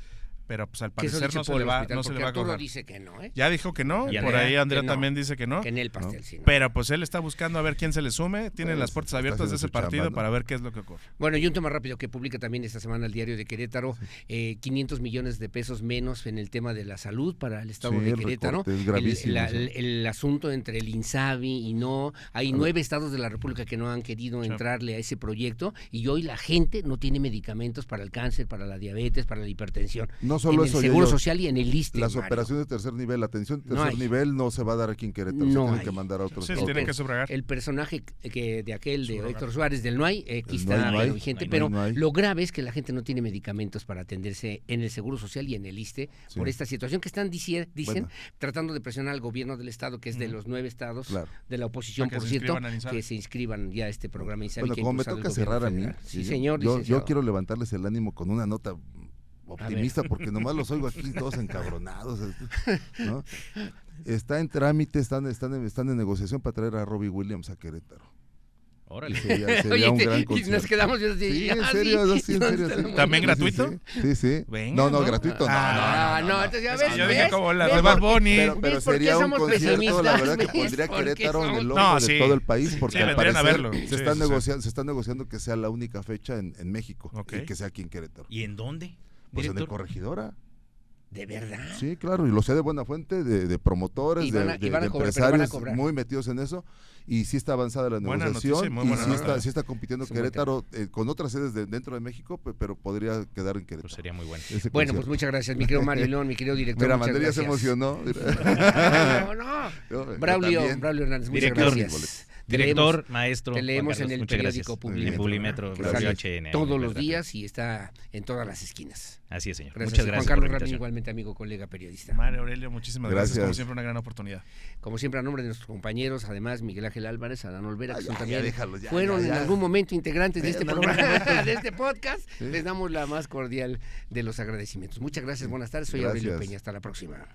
Pero pues al parecer no se le va a correr. Dice que no, ¿eh? Ya dijo que no, Y por ahí Andrea no, también dice que no. Que en el pastel, sí. No. Pero pues él está buscando a ver quién se le sume. Tienen Pues, las puertas abiertas de ese partido, ¿no?, para ver qué es lo que ocurre. Bueno, y un tema rápido que publica también esta semana el Diario de Querétaro, 500 millones de pesos menos en el tema de la salud para el estado de Querétaro. Es gravísimo, el asunto entre el INSABI y no, hay 9 estados de la República que no han querido entrarle a ese proyecto, y hoy la gente no tiene medicamentos para el cáncer, para la diabetes, para la hipertensión. No solo en eso, el Seguro Social y en el ISSSTE. las Mario. operaciones de tercer nivel, la atención de tercer nivel no se va a dar aquí en Querétaro, se tienen que mandar a otros Sí, estados. tienen que sufragar. El personaje de aquel de Héctor Suárez del No hay, aquí El está No hay, vigente, no hay, pero no hay. lo grave es que la gente no tiene medicamentos para atenderse en el Seguro Social y en el ISSSTE Sí. por esta situación que están, dicen, Bueno. tratando de presionar al gobierno del estado, que es de los 9 estados Claro. de la oposición, Para que por se cierto, inscriban al INSABI. que se inscriban ya a este programa INSABI. Bueno, que ha como me impulsado el toca gobierno cerrar a mí, federal. Sí, sí, señor, yo licenciado. quiero levantarles el ánimo con una nota optimista, porque nomás los oigo aquí todos encabronados, ¿no? Está en trámite, están en negociación para traer a Robbie Williams a Querétaro. Órale. Sería Oye, un gran y concierto. nos quedamos yo así. Sí, en ah, serio, sí, sí, en serio. Sí. ¿También gratuito? Sí. Venga, No, ¿no? gratuito no. No, entonces ya ves, Yo dije ¿ves? como las ¿Ves de Bad por- Bunny. Pero ¿Ves por qué sería un somos concierto, la pesimistas? verdad, que ¿Ves pondría por qué Querétaro en el somos- ojo No, de sí. todo el país, porque Sí, al vendrían a parecer verlo. se están Sí. negociando que sea la única fecha en México, Ok. y que sea aquí en Querétaro. ¿Y en dónde? Pues en el director? Corregidora. ¿De verdad? Sí, claro, y lo sé de buena fuente, de promotores, Y van a- de y van a cobrar, pero van a empresarios cobrar. muy metidos en eso, y sí está avanzada la Buena negociación, noticia, muy y buena nota. sí está compitiendo Es un buen Querétaro con otras sedes dentro de México, pero podría quedar en Querétaro. Pues sería muy bueno. Ese Bueno, pues concierto. muchas gracias, mi querido Mario León, mi querido director. Mira, muchas Mander ya se gracias. emocionó. No. Yo Braulio también. Hernández, muchas Director. gracias. Director, maestro. Te leemos Juan Carlos, en el muchas periódico gracias. Publimetro. En Publimetro, Que Radio sale HN. todos los días y está en todas las esquinas. Así es, señor. Gracias. Muchas gracias. Juan Carlos por la Rabin, invitación. igualmente amigo, colega, periodista. Mario Aurelio, muchísimas gracias. Gracias. Como siempre, una gran oportunidad. Como siempre, a nombre de nuestros compañeros, además Miguel Ángel Álvarez, Adán Olvera, que Ah, son ya, también déjalo, ya, fueron ya. en algún momento integrantes de este En algún programa, de este podcast. Les damos la más cordial de los agradecimientos. Muchas gracias, buenas tardes. Soy Aurelio Gracias. Peña. Hasta la próxima.